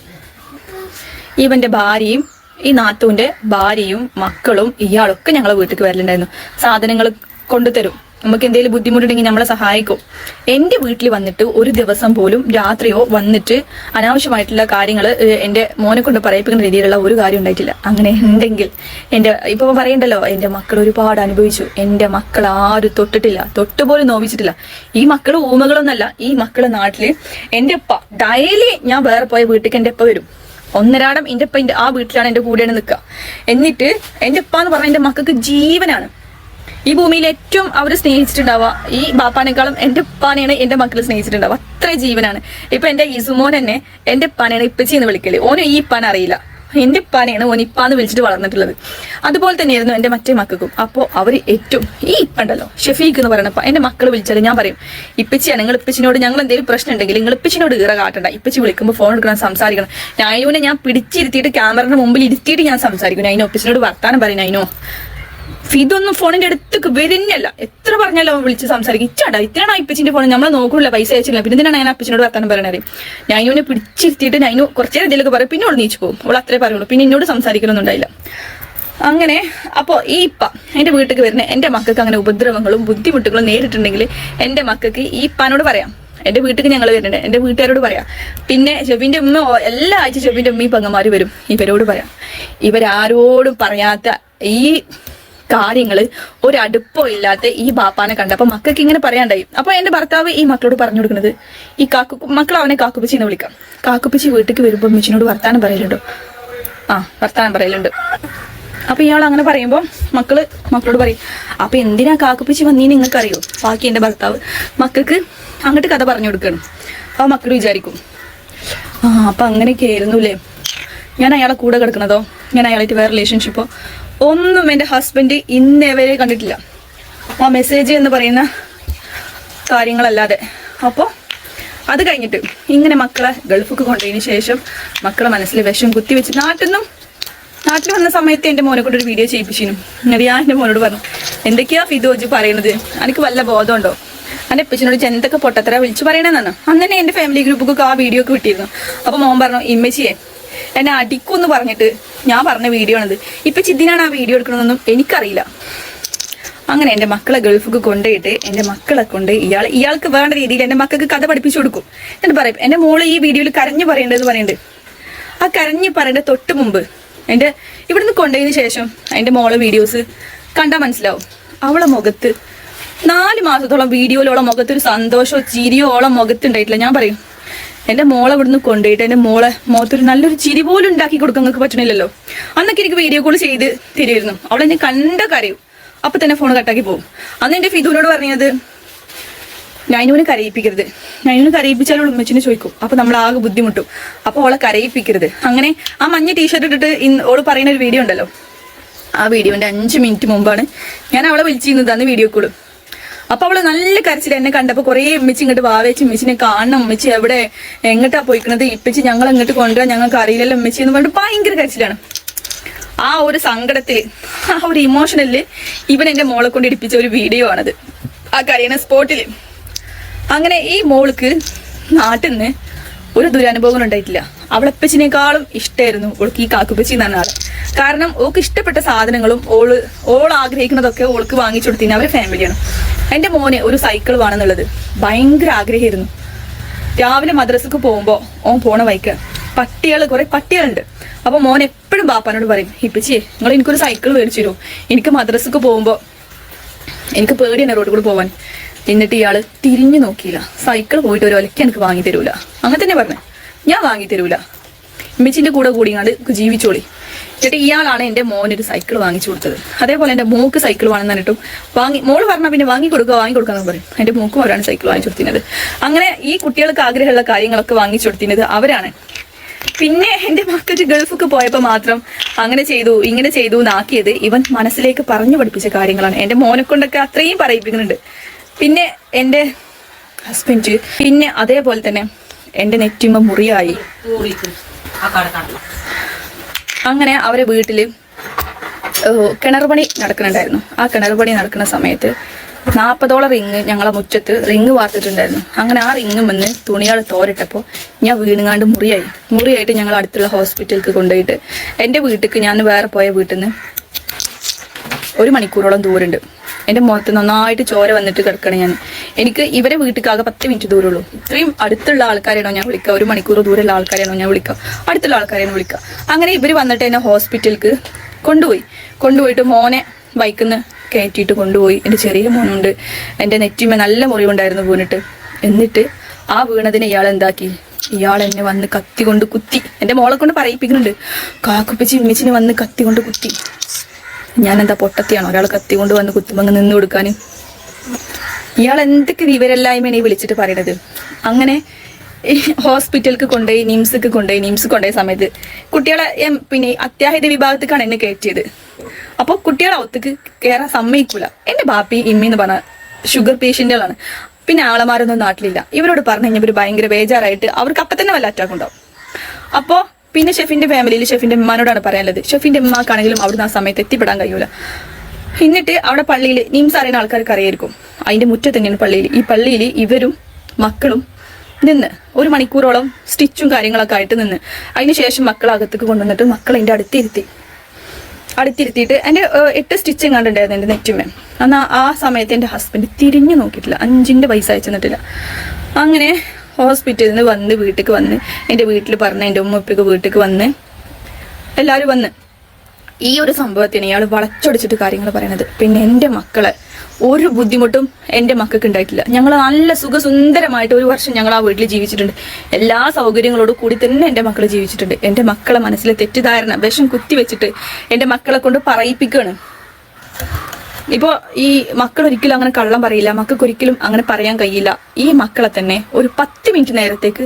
ഇവന്റെ ഭാര്യയും ഈ നാത്തൂന്റെ ഭാര്യയും മക്കളും ഇയാളൊക്കെ ഞങ്ങളെ വീട്ടിലേക്ക് വരലുണ്ടായിരുന്നു. സാധനങ്ങൾ കൊണ്ടുതരും, നമുക്ക് എന്തെങ്കിലും ബുദ്ധിമുട്ടുണ്ടെങ്കിൽ നമ്മളെ സഹായിക്കും. എൻ്റെ വീട്ടിൽ വന്നിട്ട് ഒരു ദിവസം പോലും രാത്രിയോ വന്നിട്ട് അനാവശ്യമായിട്ടുള്ള കാര്യങ്ങൾ എൻ്റെ മോനെ കൊണ്ട് പറയിപ്പിക്കുന്ന രീതിയിലുള്ള ഒരു കാര്യം ഉണ്ടായിട്ടില്ല. അങ്ങനെ ഉണ്ടെങ്കിൽ ഇപ്പൊ പറയണ്ടല്ലോ, എൻ്റെ മക്കൾ ഒരുപാട് അനുഭവിച്ചു, എൻ്റെ മക്കൾ ആരും തൊട്ടുപോലും നോവിച്ചിട്ടില്ല. ഈ മക്കൾ ഊമകളൊന്നല്ല. ഈ മക്കളെ നാട്ടില് എൻ്റെ ഉപ്പ ഡെയിലി ഞാൻ വേറെ പോയ വീട്ടിലേക്ക് എൻ്റെ ഉപ്പ വരും. 1.5 എൻ്റെ ഉപ്പ ആ വീട്ടിലാണ് എൻ്റെ കൂടെയാണ് നിൽക്കുക. എന്നിട്ട് എൻ്റെ ഉപ്പ എന്ന് പറഞ്ഞാൽ എൻ്റെ മക്കൾക്ക് ജീവനാണ്. ഈ ഭൂമിയിൽ ഏറ്റവും അവർ സ്നേഹിച്ചിട്ടുണ്ടാവുക ഈ ബാപ്പാനേക്കാളും എൻ്റെ ഉപ്പാനെയാണ് എൻ്റെ മക്കൾ സ്നേഹിച്ചിട്ടുണ്ടാവുക. അത്ര ജീവനാണ്. ഇപ്പൊ എൻ്റെ ഇസുമോൻ തന്നെ എൻ്റെ ഉപ്പാനെയാണ് ഇപ്പച്ചി എന്ന് വിളിക്കല്. ഓന് ഈ ഉപ്പാൻ അറിയില്ല, എൻ്റെ ഉപ്പാനെയാണ് ഓൻ ഇപ്പാന്ന് വിളിച്ചിട്ട് വളർന്നിട്ടുള്ളത്. അതുപോലെ തന്നെയായിരുന്നു എൻ്റെ മറ്റേ മക്കൾക്കും. അപ്പോൾ അവർ ഏറ്റവും ഈ ഇപ്പുണ്ടല്ലോ ഷെഫീഖ് എന്ന് പറയുന്നപ്പോൾ എൻ്റെ മക്കൾ വിളിച്ചാൽ ഞാൻ പറയും, ഇപ്പച്ചിയാണ്, നിങ്ങൾ ഇപ്പച്ചിനോട് ഞങ്ങൾ എന്തെങ്കിലും പ്രശ്നം ഉണ്ടെങ്കിൽ നിങ്ങൾ ഇപ്പച്ചിനോട് ഈറ കാട്ടണ്ട. ഇപ്പച്ചി വിളിക്കുമ്പോൾ ഫോൺ എടുക്കണം, സംസാരിക്കണം. നൈനുവിനെ ഞാൻ പിടിച്ചിരുത്തിയിട്ട് ക്യാമറയുടെ മുമ്പിൽ ഇരുത്തിയിട്ട് ഞാൻ സംസാരിക്കും. നൈനോ ഇപ്പച്ചിനോട് വർത്താനം പറയും. നൈനോ ഇതൊന്നും ഫോണിന്റെ അടുത്തേക്ക് വരുന്നല്ല. എത്ര പറഞ്ഞാലോ വിളിച്ച് സംസാരിക്കും. ഇത്രയാണ് ഇപ്പച്ചിന്റെ ഫോൺ, നമ്മളെ നോക്കൂല, പൈസ അയച്ചില്ല. പിന്നെ എന്തിനാണ് ഞാൻ അപ്പച്ചിനോട് വർത്താനം പറയണത്? നൈനുവിനെ പിടിച്ചിരുത്തിയിട്ട് നൈനു കുറച്ചു നേരം എന്തെങ്കിലുമൊക്കെ പറയും, പിന്നെ അവൾ നീച്ചു പോകും. അവൾ അത്രേ പറയുള്ളൂ, പിന്നെ എന്നോട് സംസാരിക്കലൊന്നും ഉണ്ടായില്ല. അങ്ങനെ അപ്പോൾ ഈ ഇപ്പ എൻ്റെ വീട്ടിലേക്ക് വരുന്ന എൻ്റെ മക്കൾക്ക് അങ്ങനെ ഉപദ്രവങ്ങളും ബുദ്ധിമുട്ടുകളും നേരിട്ടുണ്ടെങ്കിൽ എൻ്റെ മക്കൾക്ക് ഈ ഇപ്പാനോട് പറയാം. എൻ്റെ വീട്ടിൽ ഞങ്ങൾ വരുന്നുണ്ട്, എൻ്റെ വീട്ടുകാരോട് പറയാം. പിന്നെ ഷെഫിൻ്റെ ഉമ്മ എല്ലാ ആഴ്ച ഷെഫിൻ്റെ ഉമ്മയും പെങ്ങന്മാർ വരും, ഇവരോട് പറയാം. ഇവരാരോടും പറയാത്ത ഈ കാര്യങ്ങള് ഒരടുപ്പോ ഇല്ലാത്ത ഈ ബാപ്പാനെ കണ്ടപ്പോ മക്കൾക്ക് ഇങ്ങനെ പറയാണ്ടായി. അപ്പൊ എന്റെ ഭർത്താവ് ഈ മക്കളോട് പറഞ്ഞു കൊടുക്കുന്നത്, ഈ മക്കൾ അവനെ കാക്കുപ്പിച്ചി എന്ന് വിളിക്കാം. കാക്കുപ്പിച്ചി വീട്ടിലേക്ക് വരുമ്പോ മിച്ചിനോട് വർത്താനം പറയലുണ്ടോ? വർത്താനം പറയലുണ്ട്. അപ്പൊ ഇയാൾ അങ്ങനെ പറയുമ്പോ മക്കളോട് പറയും, അപ്പൊ എന്തിനാ കാക്കുപ്പിച്ചി വന്നീന്ന് നിങ്ങൾക്ക് അറിയോ? ബാക്കി എന്റെ ഭർത്താവ് മക്കൾക്ക് അങ്ങോട്ട് കഥ പറഞ്ഞു കൊടുക്കണം. അപ്പൊ മക്കൾ വിചാരിക്കും, അപ്പൊ അങ്ങനെയൊക്കെ ആയിരുന്നുല്ലേ, ഞാൻ അയാളെ കൂടെ കിടക്കണതോ ഞാൻ അയാളായിട്ട് വേറെ റിലേഷൻഷിപ്പോ ഒന്നും എൻ്റെ ഹസ്ബൻഡ് ഇന്നേവരെ കണ്ടിട്ടില്ല, ആ മെസ്സേജ് എന്ന് പറയുന്ന കാര്യങ്ങളല്ലാതെ. അപ്പോൾ അത് കഴിഞ്ഞിട്ട് ഇങ്ങനെ മക്കളെ ഗൾഫിക്ക് കൊണ്ടതിന് ശേഷം മക്കളെ മനസ്സിൽ വിഷം കുത്തിവെച്ച് നാട്ടിൽ വന്ന സമയത്ത് എൻ്റെ മോനെ കൊണ്ടൊരു വീഡിയോ ചെയ്യിപ്പിച്ചിരുന്നു. എന്നിട്ട് ഞാൻ എൻ്റെ മോനോട് പറഞ്ഞു, എന്തൊക്കെയാ ഫിദോജ് പറയുന്നത്, എനിക്ക് വല്ല ബോധമുണ്ടോ, എൻ്റെ അപ്പച്ചനോട് എന്തൊക്കെ പൊട്ടത്തര വിളിച്ചു പറയണമെന്നാണ്. അന്ന് തന്നെ എൻ്റെ ഫാമിലി ഗ്രൂപ്പൊക്കെ ആ വീഡിയോ ഒക്കെ വിട്ടിരുന്നു. അപ്പോൾ മോൻ പറഞ്ഞു, ഇമ്മച്ചിയെ എന്നെ അടിക്കുമെന്ന് പറഞ്ഞിട്ട് ഞാൻ പറഞ്ഞ വീഡിയോ ആണിത്, ഇപ്പം ചിദ്ദിനാണ് ആ വീഡിയോ എടുക്കണമെന്നൊന്നും എനിക്കറിയില്ല. അങ്ങനെ എൻ്റെ മക്കളെ ഗൾഫിക്ക് കൊണ്ടുപോയിട്ട് എൻ്റെ മക്കളെ കൊണ്ട് ഇയാൾക്ക് വേണ്ട രീതിയിൽ എൻ്റെ മക്കൾക്ക് കഥ പഠിപ്പിച്ചു കൊടുക്കും. എന്നിട്ട് പറയും, എൻ്റെ മോള് ഈ വീഡിയോയിൽ കരഞ്ഞു പറയേണ്ടതെന്ന് പറയുന്നുണ്ട്. ആ കരഞ്ഞു പറയേണ്ട തൊട്ട് മുമ്പ് എൻ്റെ ഇവിടുന്ന് കൊണ്ടുപോയതിന് ശേഷം എൻ്റെ മോളെ വീഡിയോസ് കണ്ടാൽ മനസ്സിലാവും. അവളെ മുഖത്ത് 4 മാസത്തോളം വീഡിയോയിലോളം മുഖത്തൊരു സന്തോഷമോ ചിരിയോ ഓളം മുഖത്തുണ്ടായിട്ടില്ല. ഞാൻ പറയും, എൻ്റെ മോളെ ഇവിടുന്ന് കൊണ്ടുപോയിട്ട് എൻ്റെ മോളെ മുഖത്തൊരു നല്ലൊരു ചിരി പോലും ഉണ്ടാക്കി കൊടുക്കാൻ നിങ്ങൾക്ക് പറ്റണില്ലല്ലോ. അന്നൊക്കെ എനിക്ക് വീഡിയോ കോൾ ചെയ്ത് തരുമായിരുന്നു. അവളെ ഞാൻ കണ്ട കരയും, അപ്പൊ തന്നെ ഫോൺ കട്ടാക്കി പോകും. അന്ന് എൻ്റെ ഫിദുവിനോട് പറഞ്ഞത്, നൈനുവിനെ കരയിപ്പിക്കരുത്, നൈനുവിനെ കരയിപ്പിച്ചാലും ഉമ്മച്ചിനെ ചോദിക്കും, അപ്പൊ നമ്മൾ ആകെ ബുദ്ധിമുട്ടും, അപ്പൊ ഓളെ കരയിപ്പിക്കരുത്. അങ്ങനെ ആ മഞ്ഞ ടീഷർട്ട് ഇട്ടിട്ട് ഓള് പറയുന്ന ഒരു വീഡിയോ ഉണ്ടല്ലോ, ആ വീഡിയോന്റെ 5 മിനിറ്റ് മുമ്പാണ് ഞാൻ അവളെ വിളിച്ചിരുന്നത് അന്ന് വീഡിയോ കോള്. അപ്പൊ അവള് നല്ല കരച്ചിൽ എന്നെ കണ്ടപ്പോ കുറേ ഉമ്മച്ചി ഇങ്ങോട്ട് വാവേച്ച് ഉമ്മച്ചിനെ കാണണം, ഉമ്മച്ചി എവിടെ എങ്ങോട്ടാ പോയിക്കണത്, ഇപ്പച്ചി ഞങ്ങൾ എങ്ങോട്ട് കൊണ്ടുവരാൻ ഞങ്ങൾക്ക് അറിയില്ലല്ലോ ഉമ്മച്ചി എന്ന് പറഞ്ഞിട്ട് ഭയങ്കര കരച്ചിലാണ്. ആ ഒരു സങ്കടത്തില്, ആ ഒരു ഇമോഷണലില് ഇവൻ എന്റെ മോളെ കൊണ്ട് ഇടിപ്പിച്ച ഒരു വീഡിയോ ആണത്, ആ കരയുന്ന സ്പോട്ടില്. അങ്ങനെ ഈ മോൾക്ക് നാട്ടിൽ നിന്ന് ഒരു ദുരനുഭവം ഉണ്ടായിട്ടില്ല. അവളെപ്പച്ചിനേക്കാളും ഇഷ്ടമായിരുന്നു ഓൾക്ക് ഈ കാക്കുപ്പച്ചി എന്ന് പറഞ്ഞ ആള്. കാരണം ഓൾക്ക് ഇഷ്ടപ്പെട്ട സാധനങ്ങളും ഓൾ ആഗ്രഹിക്കുന്നതൊക്കെ ഓൾക്ക് വാങ്ങിച്ചു കൊടുത്തിന് അവരെ ഫാമിലിയാണ്. എൻ്റെ മോന് ഒരു സൈക്കിൾ വേണമെന്നുള്ളത് ഭയങ്കര ആഗ്രഹമായിരുന്നു. രാവിലെ മദ്രസക്ക് പോകുമ്പോൾ ഓൻ പോണ വൈക്ക് കുറെ പട്ടികളുണ്ട്. അപ്പൊ മോൻ എപ്പോഴും ബാപ്പാനോട് പറയും, ഇപ്പച്ചിയെ നിങ്ങൾ എനിക്കൊരു സൈക്കിൾ മേടിച്ചു തരുമോ, എനിക്ക് മദ്രസക്ക് പോകുമ്പോൾ എനിക്ക് പേടിയാണ് റോഡ് കൂടെ പോവാൻ. എന്നിട്ട് ഇയാള് തിരിഞ്ഞു നോക്കിയില്ല, സൈക്കിൾ പോയിട്ട് ഒരു ഒലയ്ക്ക് എനിക്ക് വാങ്ങി തരൂല, അങ്ങനെ തന്നെ പറഞ്ഞു, ഞാൻ വാങ്ങി തരൂല, ഉമ്മച്ചിന്റെ കൂടെ കൂടിയാണ്ട് ജീവിച്ചോളി. എന്നിട്ട് ഇയാളാണ് എൻ്റെ മോനൊരു സൈക്കിൾ വാങ്ങിച്ചു കൊടുത്തത്. അതേപോലെ എൻ്റെ മോക്ക് സൈക്കിൾ വേണമെന്ന് പറഞ്ഞിട്ടും മോള് പറഞ്ഞാൽ പിന്നെ വാങ്ങി കൊടുക്കാന്ന് പറയും. എൻ്റെ മോക്കും അവരാണ് സൈക്കിൾ വാങ്ങിച്ചു കൊടുത്തിരുന്നത്. അങ്ങനെ ഈ കുട്ടികൾക്ക് ആഗ്രഹമുള്ള കാര്യങ്ങളൊക്കെ വാങ്ങിച്ചു കൊടുത്തിരുന്നത് അവരാണ്. പിന്നെ എൻ്റെ മക്കൾക്ക് ഗൾഫൊക്കെ പോയപ്പോൾ മാത്രം അങ്ങനെ ചെയ്തു ഇങ്ങനെ ചെയ്തു എന്നാക്കിയത് ഇവൻ മനസ്സിലേക്ക് പറഞ്ഞു പഠിപ്പിച്ച കാര്യങ്ങളാണ്. എൻ്റെ മോനെ കൊണ്ടൊക്കെ അത്രയും പറയിപ്പിക്കുന്നുണ്ട്. പിന്നെ എൻ്റെ ഹസ്ബൻഡ്, പിന്നെ അതേപോലെ തന്നെ എൻ്റെ നെറ്റിമ മുറിയായി. അങ്ങനെ അവരെ വീട്ടില് കിണർ പണി നടക്കുന്നുണ്ടായിരുന്നു. ആ കിണർ പണി നടക്കുന്ന സമയത്ത് 40ഓളം റിങ് ഞങ്ങളെ മുറ്റത്ത് റിങ് വാർത്തിട്ടുണ്ടായിരുന്നു. അങ്ങനെ ആ റിങ് വന്ന് തുണിയാൾ തോരിട്ടപ്പോൾ ഞാൻ വീണുങ്ങാണ്ട് മുറിയായിട്ട് ഞങ്ങൾ അടുത്തുള്ള ഹോസ്പിറ്റലിലേക്ക് കൊണ്ടുപോയിട്ട് എൻ്റെ വീട്ടിലേക്ക്, ഞാൻ വേറെ പോയ വീട്ടിൽ നിന്ന് 1 മണിക്കൂറോളം ദൂരമുണ്ട്. എൻ്റെ മുഖത്ത് നന്നായിട്ട് ചോര വന്നിട്ട് കിടക്കണം ഞാൻ. എനിക്ക് ഇവരെ വീട്ടിലേക്കാകെ 10 മിനിറ്റ് ദൂരമുള്ളൂ. ഇത്രയും അടുത്തുള്ള ആൾക്കാരെയാണോ ഞാൻ വിളിക്കുക, 1 മണിക്കൂർ ദൂരമുള്ള ആൾക്കാരെയാണോ ഞാൻ വിളിക്കുക, അടുത്തുള്ള ആൾക്കാരെയാണ് വിളിക്കുക. അങ്ങനെ ഇവർ വന്നിട്ട് എന്നെ ഹോസ്പിറ്റലിലേക്ക് കൊണ്ടുപോയിട്ട് മോനെ ബൈക്കിൽ കയറ്റിയിട്ട് കൊണ്ടുപോയി. എൻ്റെ ചെറിയ മോനുണ്ട്, എൻ്റെ നെറ്റിമ നല്ല മുറിവുണ്ടായിരുന്നു വീണിട്ട്. എന്നിട്ട് ആ വീണതിനെ ഇയാൾ എന്താക്കി, ഇയാൾ എന്നെ വന്ന് കത്തി കൊണ്ട് കുത്തി. എൻ്റെ മോളെ കൊണ്ട് പറയിപ്പിക്കുന്നുണ്ട്, കാക്കുപ്പച്ചി ഉമ്മച്ചിനെ വന്ന് കത്തി കൊണ്ട് കുത്തി. ഞാൻ എന്താ പൊട്ടത്തിയാണോ ഒരാൾ കത്തി കൊണ്ട് വന്ന് കുത്തുമ്പോൾ അങ്ങ് നിന്ന് കൊടുക്കാൻ? ഇയാൾ എന്തൊക്കെ വിവരമില്ലായ്മയാണ് ഈ വിളിച്ചിട്ട് പറയണത്. അങ്ങനെ ഹോസ്പിറ്റലിലേക്ക് കൊണ്ടുപോയി, നിംസ് കൊണ്ടുപോയ സമയത്ത് കുട്ടികളെ പിന്നെ അത്യാഹിത വിഭാഗത്തേക്കാണ് എന്നെ കയറ്റിയത്. അപ്പോൾ കുട്ടികളെ ഒത്തുക്ക് കയറാൻ സമ്മതിക്കൂല. എൻ്റെ ബാപ്പി ഇമ്മി എന്ന് പറഞ്ഞ ഷുഗർ പേഷ്യന്റുകളാണ്. പിന്നെ ആളമാരൊന്നും നാട്ടിലില്ല. ഇവരോട് പറഞ്ഞു കഴിഞ്ഞാൽ ഇവർ ഭയങ്കര ബേജാറായിട്ട് അവർക്ക് അപ്പം തന്നെ വല്ല അറ്റാക്ക് ഉണ്ടാവും. അപ്പോൾ പിന്നെ ഷെഫിന്റെ ഫാമിലിയിൽ ഷെഫിന്റെ ഉമ്മാനോടാണ് പറയാനുള്ളത്. ഷെഫിന്റെ ഉമ്മാക്കാണെങ്കിലും അവിടുന്ന് ആ സമയത്ത് എത്തിപ്പെടാൻ കഴിയൂല. എന്നിട്ട് അവിടെ പള്ളിയിൽ നിംസ് അറിയുന്ന ആൾക്കാർക്ക് അറിയായിരിക്കും, അതിന്റെ മുറ്റത്ത് തന്നെയാണ് പള്ളിയിൽ. ഈ പള്ളിയിൽ ഇവരും മക്കളും നിന്ന് 1 മണിക്കൂറോളം സ്റ്റിച്ചും കാര്യങ്ങളൊക്കെ ആയിട്ട് നിന്ന്, അതിനുശേഷം മക്കളകത്തേക്ക് കൊണ്ടുവന്നിട്ട് മക്കൾ എൻ്റെ അടുത്തിരുത്തിയിട്ട് എൻ്റെ 8 സ്റ്റിച്ച് എങ്ങാണ്ടുണ്ടായിരുന്നു എൻ്റെ നെറ്റുമേ. എന്നാൽ ആ സമയത്ത് എൻ്റെ ഹസ്ബൻഡ് തിരിഞ്ഞു നോക്കിയിട്ടില്ല, 5 പൈസ അയച്ചു തന്നിട്ടില്ല. അങ്ങനെ ഹോസ്പിറ്റലിൽ നിന്ന് വന്ന് വീട്ടിലേക്ക് വന്ന് എൻ്റെ വീട്ടിൽ പറഞ്ഞ എൻ്റെ ഉമ്മപ്പൊക്കെ വീട്ടിലേക്ക് വന്ന് എല്ലാവരും വന്ന് ഈ ഒരു സംഭവത്തിന് ഇയാൾ വളച്ചൊടിച്ചിട്ട് കാര്യങ്ങൾ പറയണത്. പിന്നെ എൻ്റെ മക്കളെ ഒരു ബുദ്ധിമുട്ടും എൻ്റെ മക്കൾക്ക് ഉണ്ടായിട്ടില്ല. ഞങ്ങൾ നല്ല സുഖസുന്ദരമായിട്ട് 1 വർഷം ഞങ്ങൾ ആ വീട്ടിൽ ജീവിച്ചിട്ടുണ്ട്. എല്ലാ സൗകര്യങ്ങളോടും കൂടി തന്നെ എൻ്റെ മക്കൾ ജീവിച്ചിട്ടുണ്ട്. എൻ്റെ മക്കളെ മനസ്സിലെ തെറ്റിദ്ധാരണ വിഷം കുത്തിവെച്ചിട്ട് എൻ്റെ മക്കളെ കൊണ്ട് പറയിപ്പിക്കുകയാണ്. ഇപ്പോൾ ഈ മക്കൾ ഒരിക്കലും അങ്ങനെ കള്ളം പറയില്ല, മക്കൾക്ക് ഒരിക്കലും അങ്ങനെ പറയാൻ കഴിയില്ല. ഈ മക്കളെ തന്നെ ഒരു 10 മിനിറ്റ് നേരത്തേക്ക്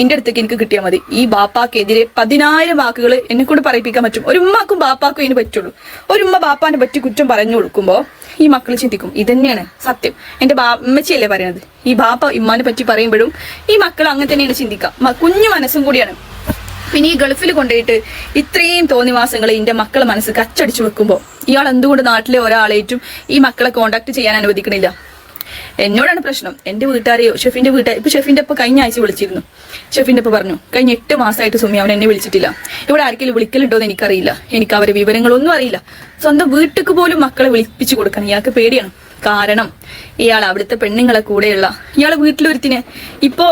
എന്റെ അടുത്തേക്ക് എനിക്ക് കിട്ടിയാൽ മതി. ഈ ബാപ്പാക്കെതിരെ 10,000 വാക്കുകൾ എന്നെ കൊണ്ട് പറയിപ്പിക്കാൻ പറ്റും. ഒരു ഉമ്മാക്കും ബാപ്പാക്കും ഇതിന് പറ്റുള്ളൂ. ഒരു ഉമ്മ ബാപ്പാനെ പറ്റി കുറ്റം പറഞ്ഞു കൊടുക്കുമ്പോൾ ഈ മക്കൾ ചിന്തിക്കും, ഇതന്നെയാണ് സത്യം. എന്റെ അമ്മച്ചിയല്ലേ പറയണത്. ഈ ബാപ്പ ഇമ്മാനെ പറ്റി പറയുമ്പോഴും ഈ മക്കൾ അങ്ങനെ തന്നെയാണ് ചിന്തിക്കുക. കുഞ്ഞു മനസ്സും കൂടിയാണ്. പിന്നെ ഈ ഗൾഫിൽ കൊണ്ടുപോയിട്ട് ഇത്രയും തോന്നിവാസങ്ങൾ എന്റെ മക്കളെ മനസ്സ് കച്ചടിച്ചു വെക്കുമ്പോൾ ഇയാൾ എന്തുകൊണ്ട് നാട്ടിലെ ഒരാളേറ്റും ഈ മക്കളെ കോണ്ടാക്ട് ചെയ്യാൻ അനുവദിക്കണില്ല? എന്നോടാണ് പ്രശ്നം. എന്റെ വീട്ടുകാരെയോ ഷെഫിന്റെ വീട്ടുകാർ, ഇപ്പൊ ഷെഫിന്റെ ഒപ്പം കഴിഞ്ഞ ആഴ്ച വിളിച്ചിരുന്നു. ഷെഫിന്റെ ഒപ്പം പറഞ്ഞു, കഴിഞ്ഞ 8 മാസമായിട്ട് സുമി അവൻ എന്നെ വിളിച്ചിട്ടില്ല. ഇവിടെ ആർക്കെങ്കിലും വിളിക്കലുണ്ടോ എന്ന് എനിക്കറിയില്ല. എനിക്ക് അവരെ വിവരങ്ങളൊന്നും അറിയില്ല. സ്വന്തം വീട്ടിക്ക് പോലും മക്കളെ വിളിപ്പിച്ചു കൊടുക്കണം ഇയാൾക്ക് പേടിയാണ്. കാരണം ഇയാൾ അവിടുത്തെ പെണ്ണുങ്ങളെ കൂടെയുള്ള ഇയാളെ വീട്ടിലൊരുത്തിനെ ഇപ്പോ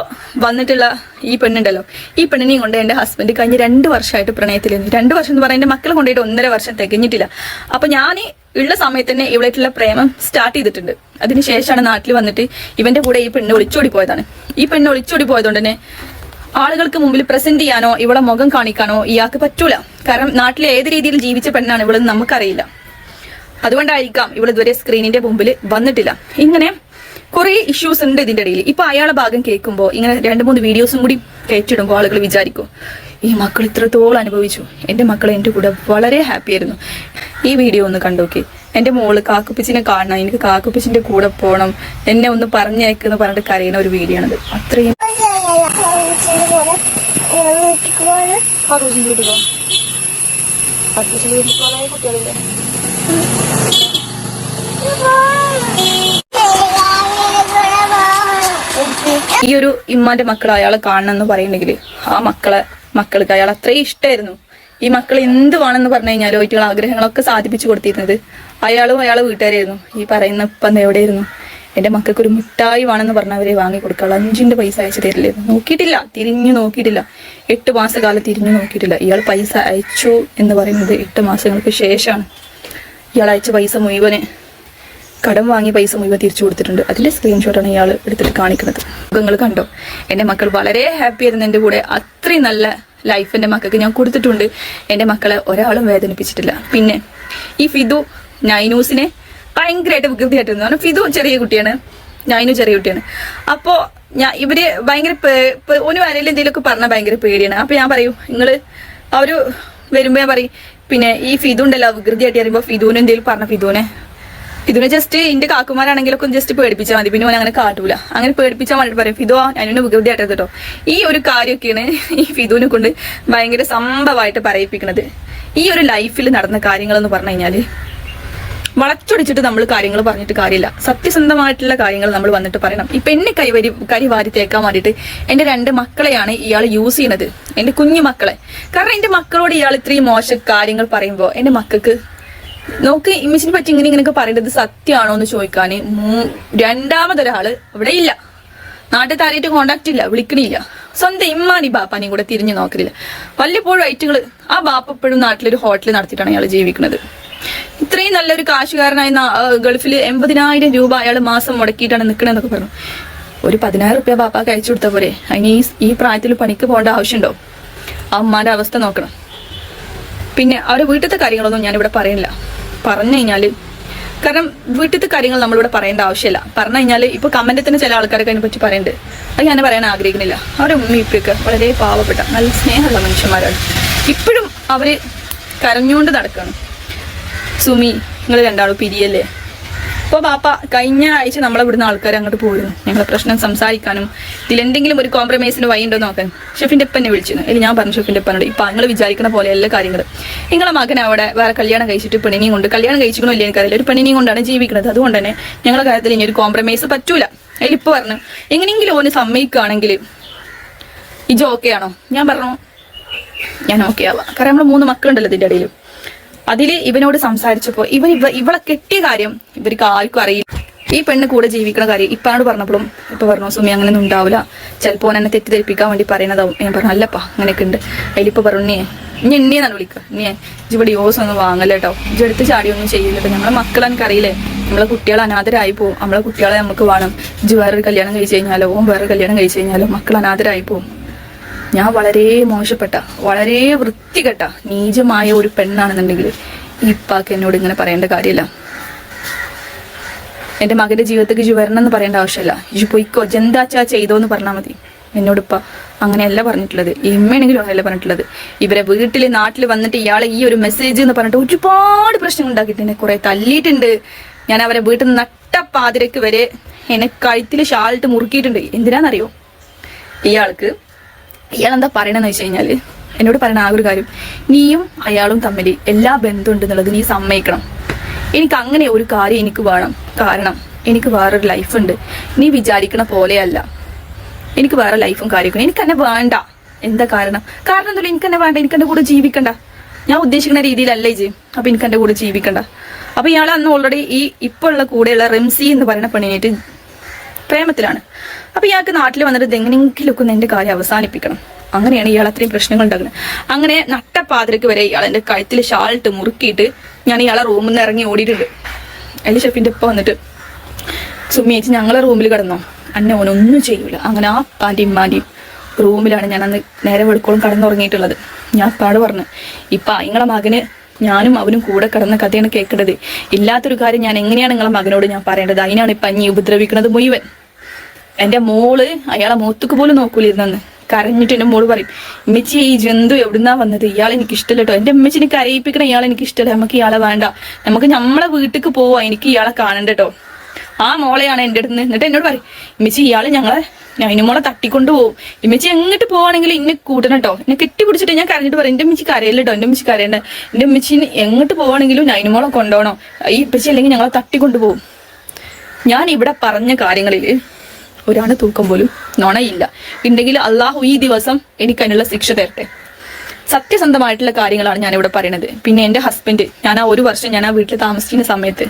വന്നിട്ടുള്ള ഈ പെണ്ണുണ്ടല്ലോ, ഈ പെണ്ണിനെയും കൊണ്ട് എന്റെ ഹസ്ബൻഡ് കഴിഞ്ഞ 2 വർഷമായിട്ട് പ്രണയത്തിലായിരുന്നു. 2 വർഷം എന്ന് പറയാൻ എന്റെ മക്കളെ കൊണ്ടുപോയിട്ട് 1.5 വർഷം തികഞ്ഞിട്ടില്ല. അപ്പൊ ഞാൻ ഉള്ള സമയത്ത് തന്നെ ഇവിടേക്കുള്ള പ്രേമം സ്റ്റാർട്ട് ചെയ്തിട്ടുണ്ട്. അതിനുശേഷമാണ് നാട്ടിൽ വന്നിട്ട് ഇവന്റെ കൂടെ ഈ പെണ്ണ് ഒളിച്ചോടി പോയതാണ്. ഈ പെണ്ണ് ഒളിച്ചോടി പോയതുകൊണ്ട് തന്നെ ആളുകൾക്ക് മുമ്പിൽ പ്രസന്റ് ചെയ്യാനോ ഇവളെ മുഖം കാണിക്കാനോ ഇയാൾക്ക് പറ്റൂല. കാരണം നാട്ടിലെ ഏത് രീതിയിൽ ജീവിച്ച പെണ്ണാണ് ഇവളെന്ന് നമുക്കറിയില്ല. അതുകൊണ്ടായിരിക്കാം ഇവൾ ഇതുവരെ സ്ക്രീനിന്റെ മുമ്പിൽ വന്നിട്ടില്ല. ഇങ്ങനെ കുറെ ഇഷ്യൂസ് ഉണ്ട് ഇതിന്റെ ഇടയിൽ. ഇപ്പൊ അയാളെ ഭാഗം കേൾക്കുമ്പോൾ ഇങ്ങനെ 2-3 വീഡിയോസും കൂടി കയറ്റിടുമ്പോൾ ആളുകൾ വിചാരിക്കും, ഈ മക്കൾ ഇത്രത്തോളം അനുഭവിച്ചു. എന്റെ മക്കൾ എന്റെ കൂടെ വളരെ ഹാപ്പി ആയിരുന്നു. ഈ വീഡിയോ ഒന്ന് കണ്ടോക്കെ. എന്റെ മോള് കാക്കുപ്പിച്ചിനെ കാണണം, എനിക്ക് കാക്കുപ്പിച്ചിന്റെ കൂടെ പോകണം, എന്നെ ഒന്ന് പറഞ്ഞേക്കെന്ന് പറഞ്ഞിട്ട് കരയുന്ന ഒരു വീഡിയോ ആണത്. അത്രയും കുട്ടികളില്ലേ ഈ ഒരു ഇമ്മാന്റെ മക്കൾ അയാളെ കാണണം എന്ന് പറയുന്നെങ്കിൽ ആ മക്കൾക്ക് അയാൾ അത്രയും ഇഷ്ടമായിരുന്നു. ഈ മക്കൾ എന്ത് വേണമെന്ന് പറഞ്ഞു കഴിഞ്ഞാലോ ഒറ്റ ആഗ്രഹങ്ങളൊക്കെ സാധിപ്പിച്ചു കൊടുത്തിരുന്നത് അയാളും അയാളെ വീട്ടുകാരായിരുന്നു. ഈ പറയുന്ന ഇപ്പം എവിടെയായിരുന്നു? എന്റെ മക്കൾക്ക് ഒരു മിഠായി വേണമെന്ന് പറഞ്ഞവരെ വാങ്ങി കൊടുക്കാനുള്ള 5 പൈസ അയച്ചു തരില്ലായിരുന്നു. നോക്കിയിട്ടില്ല, തിരിഞ്ഞു നോക്കിയിട്ടില്ല. 8 മാസക്കാലം തിരിഞ്ഞു നോക്കിയിട്ടില്ല. ഇയാൾ പൈസ അയച്ചു എന്ന് പറയുന്നത് 8 മാസങ്ങൾക്ക് ശേഷമാണ്. ഇയാൾ അയച്ച പൈസ മുഴുവന് കടം വാങ്ങിയ പൈസ മുഴുവൻ തിരിച്ചു കൊടുത്തിട്ടുണ്ട്. അതിന്റെ സ്ക്രീൻഷോട്ടാണ് ഇയാൾ എടുത്തിട്ട് കാണിക്കുന്നത്. നിങ്ങൾ കണ്ടോ? എന്റെ മക്കൾ വളരെ ഹാപ്പി ആയിരുന്നു എന്റെ കൂടെ. അത്രയും നല്ല ലൈഫ് എന്റെ മക്കൾക്ക് ഞാൻ കൊടുത്തിട്ടുണ്ട്. എന്റെ മക്കളെ ഒരാളും വേദനിപ്പിച്ചിട്ടില്ല. പിന്നെ ഈ ഫിദു നൈനൂസിനെ ഭയങ്കരമായിട്ട് വികൃതിയായിട്ടിരുന്നു. കാരണം ഫിദു ചെറിയ കുട്ടിയാണ്, നൈനു ചെറിയ കുട്ടിയാണ്. അപ്പോ ഇവര് ഭയങ്കര ഒരു വരയിൽ എന്തെങ്കിലുമൊക്കെ പറഞ്ഞാൽ ഭയങ്കര പേടിയാണ്. അപ്പൊ ഞാൻ പറയൂ, നിങ്ങള് അവര് വരുമ്പോ ഞാൻ പറയും, പിന്നെ ഈ ഫിദു ഉണ്ടല്ലോ വികൃതിയായിട്ട് അറിയുമ്പോ ഫിദുവിന് എന്തെങ്കിലും പറഞ്ഞ ഫിദുവിനെ ജസ്റ്റ് എന്റെ കാക്കുമാരാണെങ്കിലൊക്കെ ജസ്റ്റ് പേടിപ്പിച്ചാൽ മതി. പിന്നെ അങ്ങനെ കാട്ടൂല. അങ്ങനെ പേടിപ്പിച്ചാൽ വേണ്ടിട്ട് പറയും, ഫിദു അതിനെ വികൃതിയായിട്ട് കേട്ടോ. ഈ ഒരു കാര്യമൊക്കെയാണ് ഈ ഫിദുവിനെ കൊണ്ട് ഭയങ്കര സംഭവമായിട്ട് പറയിപ്പിക്കുന്നത്. ഈ ഒരു ലൈഫിൽ നടന്ന കാര്യങ്ങൾ എന്ന് പറഞ്ഞു കഴിഞ്ഞാല് വളച്ചൊടിച്ചിട്ട് നമ്മൾ കാര്യങ്ങൾ പറഞ്ഞിട്ട് കാര്യമില്ല. സത്യസന്ധമായിട്ടുള്ള കാര്യങ്ങൾ നമ്മൾ വന്നിട്ട് പറയണം. ഇപ്പൊ എന്നെ കരിവാരി തേക്കാൻ വേണ്ടിയിട്ട് എന്റെ 2 മക്കളെയാണ് ഇയാൾ യൂസ് ചെയ്യുന്നത്, എന്റെ കുഞ്ഞു മക്കളെ. കാരണം എന്റെ മക്കളോട് ഇയാൾ ഇത്രയും മോശ കാര്യങ്ങൾ പറയുമ്പോൾ എന്റെ മക്കൾക്ക് നോക്ക് ഇമ്മച്ചിനെ പറ്റി ഇങ്ങനെയൊക്കെ പറയേണ്ടത് സത്യമാണോ എന്ന് ചോദിക്കാന് രണ്ടാമതൊരാള് ഇവിടെ ഇല്ല. നാട്ടിൽ താരായിട്ട് കോണ്ടാക്ട് ഇല്ല, വിളിക്കണില്ല. സ്വന്തം ഇമ്മാനി ബാപ്പാനെയും കൂടെ തിരിഞ്ഞു നോക്കലില്ല. വല്ലപ്പോഴും ഐറ്റുകള് ആ ബാപ്പ എപ്പോഴും നാട്ടിലൊരു ഹോട്ടൽ നടത്തിയിട്ടാണ് അയാൾ ജീവിക്കുന്നത്. ഇത്രയും നല്ലൊരു കാശുകാരനായി ഗൾഫിൽ 80,000 രൂപ അയാൾ മാസം മുടക്കിയിട്ടാണ് നിൽക്കണെന്നൊക്കെ പറഞ്ഞു. ഒരു 10,000 റുപ്യ ബാപ്പാക്ക് അയച്ചു കൊടുത്ത പോലെ. അതിന് ഈ പ്രായത്തിൽ പണിക്ക് പോകേണ്ട ആവശ്യമുണ്ടോ? ആ അമ്മാന്റെ അവസ്ഥ നോക്കണം. പിന്നെ അവരുടെ വീട്ടിലത്തെ കാര്യങ്ങളൊന്നും ഞാനിവിടെ പറയുന്നില്ല. പറഞ്ഞു കഴിഞ്ഞാല് കാരണം വീട്ടിലത്തെ കാര്യങ്ങൾ നമ്മളിവിടെ പറയേണ്ട ആവശ്യമില്ല. പറഞ്ഞു കഴിഞ്ഞാൽ ഇപ്പൊ കമന്റിൽ തന്നെ ചില ആൾക്കാരൊക്കെ അതിനെ പറ്റി പറയുന്നുണ്ട്. അത് ഞാൻ പറയാൻ ആഗ്രഹിക്കുന്നില്ല. അവരുടെ ഉമ്മയൊക്കെ വളരെ പാവപ്പെട്ട നല്ല സ്നേഹമുള്ള മനുഷ്യന്മാരാണ്. ഇപ്പോഴും അവര് കരഞ്ഞുകൊണ്ട് നടക്കണം. സുമി, നിങ്ങൾ രണ്ടാളും പിരിയല്ലേ? അപ്പോൾ ബാപ്പ കഴിഞ്ഞ ആഴ്ച നമ്മളെ ഇവിടുന്ന് ആൾക്കാർ അങ്ങോട്ട് പോയിരുന്നു ഞങ്ങളെ പ്രശ്നം സംസാരിക്കാനും ഇതിലെന്തെങ്കിലും ഒരു കോംപ്രമൈസിന് വഴിയുണ്ടോ നോക്കാൻ. ഷെഫിന്റെ അപ്പനെ വിളിച്ചിരുന്നു. അല്ലെങ്കിൽ ഞാൻ പറഞ്ഞു ഷെഫിന്റെ അപ്പനോട്, ഇപ്പൊ നിങ്ങൾ വിചാരിക്കുന്ന പോലെ എല്ലാ കാര്യങ്ങളും നിങ്ങളെ മകൻ അവിടെ വേറെ കല്യാണം കഴിച്ചിട്ട് പെണ്ണിനെയും കൊണ്ട് കല്യാണം കഴിച്ചിക്കണോ ഇല്ലേ എനിക്കറിയില്ല, ഒരു പെണ്ണിനെയും കൊണ്ടാണ് ജീവിക്കുന്നത്. അതുകൊണ്ട് തന്നെ ഞങ്ങളുടെ കാര്യത്തിൽ ഇനി ഒരു കോംപ്രമൈസ് പറ്റൂല. അതിലിപ്പോ പറഞ്ഞു എങ്ങനെയെങ്കിലും ഓന് സമ്മതിക്കുകയാണെങ്കിൽ ഇജ് ഓക്കെ ആണോ? ഞാൻ പറഞ്ഞു ഞാൻ ഓക്കെ ആവാം. കാരണം നമ്മൾ 3 മക്കളുണ്ടല്ലോ ഇതിന്റെ ഇടയിൽ. അതില് ഇവനോട് സംസാരിച്ചപ്പോ ഇവളെ കെട്ടിയ കാര്യം ഇവർക്ക് ആർക്കും അറിയില്ല. ഈ പെണ്ണ് കൂടെ ജീവിക്കുന്ന കാര്യം ഇപ്പാണ് പറഞ്ഞപ്പോഴും ഇപ്പൊ പറഞ്ഞു സുമി അങ്ങനെയൊന്നും ഉണ്ടാവില്ല, ചിലപ്പോൾ എന്നെ തെറ്റിദ്ധരിപ്പിക്കാൻ വേണ്ടി പറയുന്നതാവും. ഞാൻ പറഞ്ഞു അല്ലപ്പാ അങ്ങനെയൊക്കെ ഉണ്ട്. അതിലിപ്പോ പറഞ്ഞു ഇനി എന്നെയാണ് വിളിക്കുക, ഇനി ഇവിടെ ഡിവോഴ്സ് ഒന്നും വാങ്ങല്ലേട്ടോ, ഇജ് എടുത്ത് ചാടിയൊന്നും ചെയ്യില്ലട്ടോ. നമ്മളെ മക്കളെ എനിക്കറിയില്ലേ, നമ്മളെ കുട്ടികളെ അനാഥരായി പോകും. നമ്മളെ കുട്ടികളെ നമുക്ക് വേണം. ഇജ് വേറൊരു കല്യാണം കഴിച്ചു കഴിഞ്ഞാലോ വേറെ കല്യാണം കഴിച്ചു കഴിഞ്ഞാലോ മക്കൾ അനാഥരായി പോകും. ഞാൻ വളരെ മോശപ്പെട്ട വളരെ വൃത്തികെട്ട നീചമായ ഒരു പെണ്ണാണെന്നുണ്ടെങ്കിൽ ഇപ്പാക്ക് എന്നോട് ഇങ്ങനെ പറയേണ്ട കാര്യമില്ല. എന്റെ മകന്റെ ജീവിതത്തേക്ക് ഇജ് വരണം എന്ന് പറയേണ്ട ആവശ്യമില്ല. ഇജ് പോയിക്കോ, ജന്താച്ചാ ചെയ്തോന്ന് പറഞ്ഞാൽ മതി. എന്നോടിപ്പ അങ്ങനെയല്ല പറഞ്ഞിട്ടുള്ളത്. ഇമ്മയാണെങ്കിലും അങ്ങനെയല്ല പറഞ്ഞിട്ടുള്ളത്. ഇവരെ വീട്ടിൽ നാട്ടിൽ വന്നിട്ട് ഇയാളെ ഈ ഒരു മെസ്സേജ് എന്ന് പറഞ്ഞിട്ട് ഒരുപാട് പ്രശ്നങ്ങൾ ഉണ്ടാക്കിയിട്ടുണ്ട്. കുറെ തല്ലിയിട്ടുണ്ട്. ഞാൻ അവരെ വീട്ടിൽ നിന്ന് നട്ടപ്പാതിരക്ക് വരെ എന്നെ കഴുത്തിൽ ഷാളിട്ട് മുറുക്കിയിട്ടുണ്ട്. എന്തിനാണെന്നറിയോ? ഇയാളെന്താ പറയണെന്ന് വെച്ച് കഴിഞ്ഞാല്, എന്നോട് പറയണ ആ ഒരു കാര്യം, നീയും അയാളും തമ്മിൽ എല്ലാ ബന്ധമുണ്ട് എന്നുള്ളത് നീ സമ്മതിക്കണം. എനിക്ക് അങ്ങനെ ഒരു കാര്യം എനിക്ക് വേണം. കാരണം എനിക്ക് വേറൊരു ലൈഫുണ്ട്. നീ വിചാരിക്കണ പോലെയല്ല. എനിക്ക് വേറെ ലൈഫും കാര്യമൊക്കെ എനിക്ക് എന്നെ വേണ്ട. എന്താ കാരണം? കാരണം എന്തല്ലോ എനിക്ക് എന്നെ വേണ്ട. എനിക്ക് എന്റെ കൂടെ ജീവിക്കണ്ട. ഞാൻ ഉദ്ദേശിക്കുന്ന രീതിയിലല്ല ഇത്. അപ്പൊ എനിക്ക് എന്റെ കൂടെ ജീവിക്കണ്ട. അപ്പൊ ഇയാൾ അന്ന് ഓൾറെഡി ഈ ഇപ്പൊ ഉള്ള കൂടെയുള്ള റംസി എന്ന് പറയുന്ന പെണ്ണിനായിട്ട് പ്രേമത്തിലാണ്. അപ്പൊ ഇയാൾക്ക് നാട്ടിൽ വന്നിട്ട് എങ്ങനെയെങ്കിലുമൊക്കെ എന്റെ കാര്യം അവസാനിപ്പിക്കണം. അങ്ങനെയാണ് ഇയാൾ അത്രയും പ്രശ്നങ്ങൾ ഉണ്ടാക്കുന്നത്. അങ്ങനെ നട്ടപ്പാതിരക്ക് വരെ ഇയാൾ എന്റെ കഴുത്തിൽ ഷാളിട്ട് മുറുക്കിയിട്ട് ഞാൻ ഇയാളെ റൂമിൽ നിന്ന് ഇറങ്ങി ഓടിയിട്ടുണ്ട്. അതിൽ ഷെഫിന്റെ ഒപ്പം വന്നിട്ട് സുമി ചേച്ചി ഞങ്ങളെ റൂമിൽ കിടന്നോ, അന്നെ ഓനൊന്നും ചെയ്യൂല. അങ്ങനെ ആ പാൻ്റെയും മാൻ്റെയും റൂമിലാണ് ഞാൻ അന്ന് നേരെ വെളുക്കോളം കടന്നുറങ്ങിയിട്ടുള്ളത്. ഞാൻ പാട് പറഞ്ഞു, ഇപ്പൊ നിങ്ങളെ മകന് ഞാനും അവനും കൂടെ കിടന്ന കഥയാണ് കേൾക്കേണ്ടത്. ഇല്ലാത്തൊരു കാര്യം ഞാൻ എങ്ങനെയാണ് നിങ്ങളെ മകനോട് ഞാൻ പറയേണ്ടത്? അതിനാണ് ഇപ്പൊ അഞ്ഞി ഉപദ്രവിക്കുന്നത് മുഴുവൻ. എന്റെ മോള് അയാളെ മുഖത്തേക്ക് പോലും നോക്കൂലിരുന്നെന്ന് കരഞ്ഞിട്ട് എന്റെ മോള് പറയും, ഉമ്മച്ചി ഈ ജന്തു എവിടുന്നാ വന്നത്? ഇയാൾ എനിക്ക് ഇഷ്ടമല്ല കേട്ടോ. എന്റെ ഉമ്മച്ചിനെ കരയിപ്പിക്കണ ഇയാൾ എനിക്ക് ഇഷ്ടമല്ല. നമുക്ക് ഇയാളെ വേണ്ട. നമുക്ക് നമ്മളെ വീട്ടിലേക്ക് പോവാ. എനിക്ക് ഇയാളെ കാണണ്ട കേട്ടോ. ആ മോളെയാണ് എൻ്റെ അടുത്ത്. എന്നിട്ട് എന്നോട് പറയും, ഉമ്മച്ചി ഇയാള് ഞങ്ങളെ മോളെ തട്ടിക്കൊണ്ടു പോകും. ഉമ്മച്ചി എങ്ങോട്ട് പോവാണെങ്കിലും ഇന്നെ കൂട്ടണം കേട്ടോ. എന്നെ കെട്ടിപ്പിടിച്ചിട്ട് ഞാൻ കരഞ്ഞിട്ട് പറയും, എന്റെ ഉമ്മച്ചി കരയില്ല കേട്ടോ. എന്റെ ഉമ്മച്ചി കരയണ്ട. എന്റെ ഉമ്മച്ചി എങ്ങോട്ട് പോവാണെങ്കിലും നൈനുമോളെ കൊണ്ടുപോകണം. ഈ ഉപ്പച്ചി അല്ലെങ്കിൽ ഞങ്ങളെ തട്ടിക്കൊണ്ടുപോകും. ഞാൻ ഇവിടെ പറഞ്ഞ കാര്യങ്ങളിൽ ഒരാണ് തൂക്കം പോലും നുണയില്ല. ഉണ്ടെങ്കിൽ അള്ളാഹു ഈ ദിവസം എനിക്ക് അതിനുള്ള ശിക്ഷ തരട്ടെ. സത്യസന്ധമായിട്ടുള്ള കാര്യങ്ങളാണ് ഞാനിവിടെ പറയുന്നത്. പിന്നെ എൻ്റെ ഹസ്ബൻഡ്, ഞാൻ ആ ഒരു വർഷം ഞാൻ ആ വീട്ടിൽ താമസിക്കുന്ന സമയത്ത്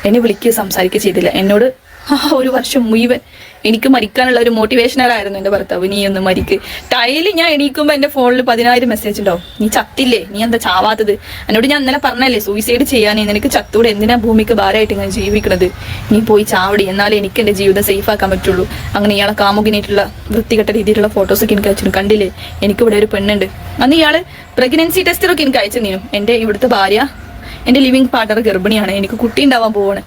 എന്നെ വിളിക്കുക സംസാരിക്കുക ചെയ്തില്ല. എന്നോട് ആ ഒരു വർഷം മുഴുവൻ എനിക്ക് മരിക്കാനുള്ള ഒരു മോട്ടിവേഷനറായിരുന്നു എൻ്റെ ഭർത്താവ്. നീ ഒന്ന് മരിക്ക്. ടൈലിൽ ഞാൻ എണീക്കുമ്പോൾ എൻ്റെ ഫോണിൽ 10,000 മെസ്സേജ് ഉണ്ടാവും. നീ ചത്തില്ലേ? നീ എന്താ ചാവാത്തത്? എന്നോട് ഞാൻ ഇന്നലെ പറഞ്ഞല്ലേ സൂയിസൈഡ് ചെയ്യാനേ, നിനക്ക് ചത്തൂടെ? എന്തിനാ ഭൂമിക്ക് ഭാരമായിട്ട് ഇങ്ങനെ ജീവിക്കണത്? നീ പോയി ചാവടി, എന്നാലേ എനിക്ക് എൻ്റെ ജീവിതം സേഫ് ആക്കാൻ പറ്റുള്ളൂ. അങ്ങനെ ഇയാളെ കാമുകിനായിട്ടുള്ള വൃത്തികെട്ട രീതിയിലുള്ള ഫോട്ടോസൊക്കെ എനിക്ക് അയച്ചു. കണ്ടില്ലേ, എനിക്കിവിടെ ഒരു പെണ്ണുണ്ട്. അന്ന് ഇയാള് പ്രഗ്നൻസി ടെസ്റ്ററൊക്കെ എനിക്ക് അയച്ചു തന്നു. എൻ്റെ ഇവിടുത്തെ ഭാര്യ, എൻ്റെ ലിവിങ് പാർട്ണർ ഗർഭിണിയാണ്, എനിക്ക് കുട്ടി ഉണ്ടാവാൻ പോവാണ്.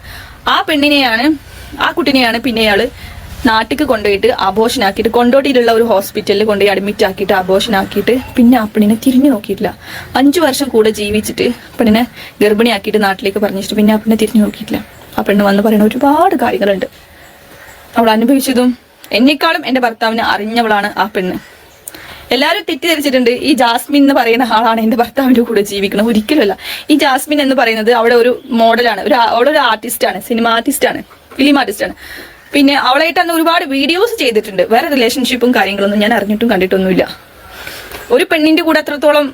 ആ കുട്ടിനെയാണ് പിന്നെ ഇയാള് നാട്ടിക്ക് കൊണ്ടുപോയിട്ട് അബോഷനാക്കിയിട്ട് കൊണ്ടോട്ടിയിലുള്ള ഒരു ഹോസ്പിറ്റലിൽ കൊണ്ടുപോയി അഡ്മിറ്റ് ആക്കിയിട്ട് അബോഷനാക്കിയിട്ട് പിന്നെ ആ പെണ്ണിനെ തിരിഞ്ഞു നോക്കിയിട്ടില്ല. 5 വർഷം കൂടെ ജീവിച്ചിട്ട് പെണ്ണിനെ ഗർഭിണിയാക്കിയിട്ട് നാട്ടിലേക്ക് പറഞ്ഞിട്ട് പിന്നെ ആ പെണ്ണിനെ തിരിഞ്ഞു നോക്കിയിട്ടില്ല. ആ പെണ്ണ് വന്ന് പറയുന്ന ഒരുപാട് കാര്യങ്ങളുണ്ട്. അവൾ അനുഭവിച്ചതും എന്നെക്കാളും എൻ്റെ ഭർത്താവിനെ അറിഞ്ഞവളാണ് ആ പെണ്ണ്. എല്ലാവരും തെറ്റിദ്ധരിച്ചിട്ടുണ്ട് ഈ ജാസ്മിൻ എന്ന് പറയുന്ന ആളാണ് എൻ്റെ ഭർത്താവിൻ്റെ കൂടെ ജീവിക്കുന്നത്. ഒരിക്കലുമല്ല. ഈ ജാസ്മിൻ എന്ന് പറയുന്നത് അവിടെ ഒരു മോഡലാണ്, അവിടെ ഒരു ആർട്ടിസ്റ്റാണ്, സിനിമ ആർട്ടിസ്റ്റാണ്, ഫിലിം ആർട്ടിസ്റ്റാണ്. പിന്നെ അവളായിട്ട് അന്ന് ഒരുപാട് വീഡിയോസ് ചെയ്തിട്ടുണ്ട്. വേറെ റിലേഷൻഷിപ്പും കാര്യങ്ങളൊന്നും ഞാൻ അറിഞ്ഞിട്ടും കണ്ടിട്ടൊന്നുമില്ല. ഒരു പെണ്ണിന്റെ കൂടെ അത്രത്തോളം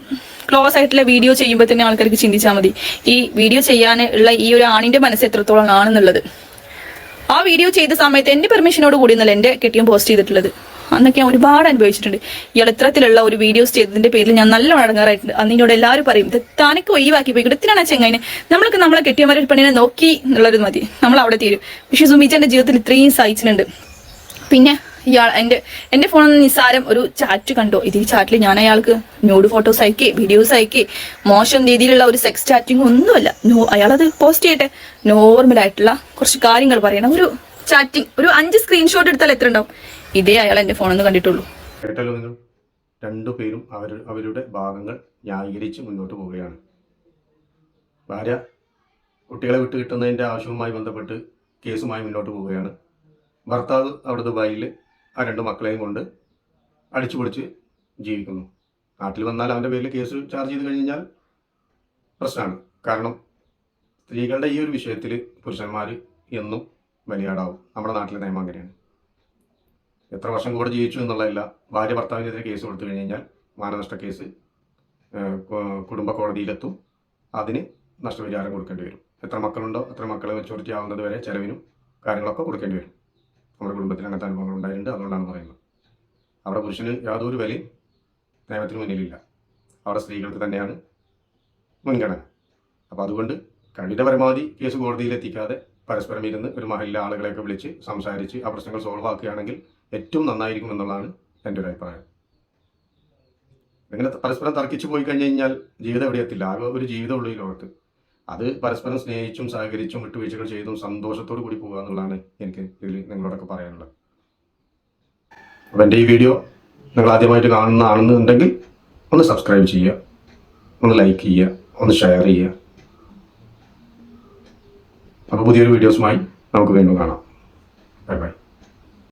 ക്ലോസ് ആയിട്ടുള്ള വീഡിയോ ചെയ്യുമ്പോൾ തന്നെ ആൾക്കാർക്ക് ചിന്തിച്ചാൽ മതി ഈ വീഡിയോ ചെയ്യാനുള്ള ഈ ഒരു ആണിന്റെ മനസ്സ് എത്രത്തോളം ആണെന്നുള്ളത്. ആ വീഡിയോ ചെയ്ത സമയത്ത് എന്റെ പെർമിഷനോട് കൂടി എന്നല്ല എന്റെ കെട്ടിയും പോസ്റ്റ് ചെയ്തിട്ടുള്ളത്. അന്നൊക്കെ ഞാൻ ഒരുപാട് അനുഭവിച്ചിട്ടുണ്ട്. ഇയാൾ ഇത്തരത്തിലുള്ള ഒരു വീഡിയോസ് ചെയ്തതിന്റെ പേരിൽ ഞാൻ നല്ല അടങ്ങാറായിട്ടുണ്ട്. അന്ന് എന്നോട് എല്ലാവരും പറയും, ഇത് താനൊക്കെ ഒഴിവാക്കി പോയി ഇടത്തിനാണ് ചെങ്ങായിന്, നമ്മൾക്ക് നമ്മളെ കെട്ടിയമാരെ ഒരു പെണ്ണിനെ നോക്കി എന്നുള്ളൊരു മതി, നമ്മൾ അവിടെ തീരും. പക്ഷെ സുമിച്ചന്റെ ജീവിതത്തിൽ ഇത്രയും സഹിച്ചിട്ടുണ്ട്. പിന്നെ ഇയാൾ എന്റെ ഫോണിൽ നിന്ന് നിസ്സാരം ഒരു ചാറ്റ് കണ്ടോ, ഇത് ഈ ചാറ്റിൽ ഞാൻ അയാൾക്ക് ന്യൂഡ് ഫോട്ടോസ് അയക്കേ വീഡിയോസ് അയക്കേ മോശം രീതിയിലുള്ള ഒരു സെക്സ് ചാറ്റിംഗ് ഒന്നുമല്ല. അയാളത് പോസ്റ്റ് ചെയ്യട്ടെ. നോർമൽ ആയിട്ടുള്ള കുറച്ച് കാര്യങ്ങൾ പറയണം. ഒരു ചാറ്റിംഗ് ഒരു 5 സ്ക്രീൻഷോട്ട് എടുത്താൽ എത്ര ഉണ്ടാവും? ഇതേ അയാൾ എന്റെ ഫോണിൽ നിന്ന് കണ്ടിട്ടുള്ളൂ. കേട്ടല്ലോ നിങ്ങൾ. രണ്ടുപേരും അവരുടെ ഭാഗങ്ങൾ ന്യായീകരിച്ച് മുന്നോട്ട് പോവുകയാണ്. ഭാര്യ കുട്ടികളെ വിട്ട് കിട്ടുന്നതിൻ്റെ ആവശ്യവുമായി ബന്ധപ്പെട്ട് കേസുമായി മുന്നോട്ട് പോവുകയാണ്. ഭർത്താവ് അവിടെ ദുബായിൽ ആ 2 മക്കളെയും കൊണ്ട് അടിച്ചു പൊളിച്ച് ജീവിക്കുന്നു. നാട്ടിൽ വന്നാൽ അവൻ്റെ പേരിൽ കേസ് ചാർജ് ചെയ്ത് കഴിഞ്ഞാൽ പ്രശ്നമാണ്. കാരണം സ്ത്രീകളുടെ ഈ ഒരു വിഷയത്തിൽ പുരുഷന്മാർ എന്നും ബലിയാടാവും. നമ്മുടെ നാട്ടിലെ നിയമം അങ്ങനെയാണ്. എത്ര വർഷം കൂടെ ജീവിച്ചു എന്നുള്ളതല്ല, ഭാര്യ ഭർത്താവിനെതിരെ കേസ് കൊടുത്തു കഴിഞ്ഞാൽ മാനനഷ്ട കേസ് കുടുംബ കോടതിയിലെത്തും. അതിന് നഷ്ടപരിഹാരം കൊടുക്കേണ്ടി വരും. എത്ര മക്കളുണ്ടോ അത്ര മക്കളെ മെച്ചൂരിറ്റി ആവുന്നത് വരെ ചെലവിനും കാര്യങ്ങളൊക്കെ കൊടുക്കേണ്ടി വരും. നമ്മുടെ കുടുംബത്തിൽ അങ്ങനത്തെ അനുഭവങ്ങൾ ഉണ്ടായിട്ടുണ്ട്. അതുകൊണ്ടാണ് പറയുന്നത്. അവിടെ പുരുഷന് യാതൊരു വിലയും നിയമത്തിന് മുന്നിലില്ല. അവിടെ സ്ത്രീകൾക്ക് തന്നെയാണ് മുൻഗണന. അപ്പോൾ അതുകൊണ്ട് കഴിയുടെ പരമാവധി കേസ് കോടതിയിലെത്തിക്കാതെ പരസ്പരം ഇരുന്ന് ഒരു മഹലിലെ ആളുകളെയൊക്കെ വിളിച്ച് സംസാരിച്ച് ആ പ്രശ്നങ്ങൾ സോൾവ് ആക്കുകയാണെങ്കിൽ ഏറ്റവും നന്നായിരിക്കും എന്നുള്ളതാണ് എൻ്റെ ഒരു അഭിപ്രായം. ഇങ്ങനെ പരസ്പരം തർക്കിച്ച് പോയി കഴിഞ്ഞ് കഴിഞ്ഞാൽ ജീവിതം എവിടെ എത്തില്ല. ആകെ ഒരു ജീവിതമുള്ളൂ ഈ ലോകത്ത്. അത് പരസ്പരം സ്നേഹിച്ചും സഹകരിച്ചും വിട്ടുവീഴ്ചകൾ ചെയ്തും സന്തോഷത്തോടു കൂടി പോകുക എന്നുള്ളതാണ് എനിക്ക് ഇതിൽ നിങ്ങളോടൊക്കെ പറയാനുള്ളത്. അപ്പോൾ എൻ്റെ ഈ വീഡിയോ നിങ്ങൾ ആദ്യമായിട്ട് കാണുന്നതാണെന്നുണ്ടെങ്കിൽ ഒന്ന് സബ്സ്ക്രൈബ് ചെയ്യുക, ഒന്ന് ലൈക്ക് ചെയ്യുക, ഒന്ന് ഷെയർ ചെയ്യുക. അപ്പോൾ പുതിയൊരു വീഡിയോസുമായി നമുക്ക് വീണ്ടും കാണാം. Bye bye.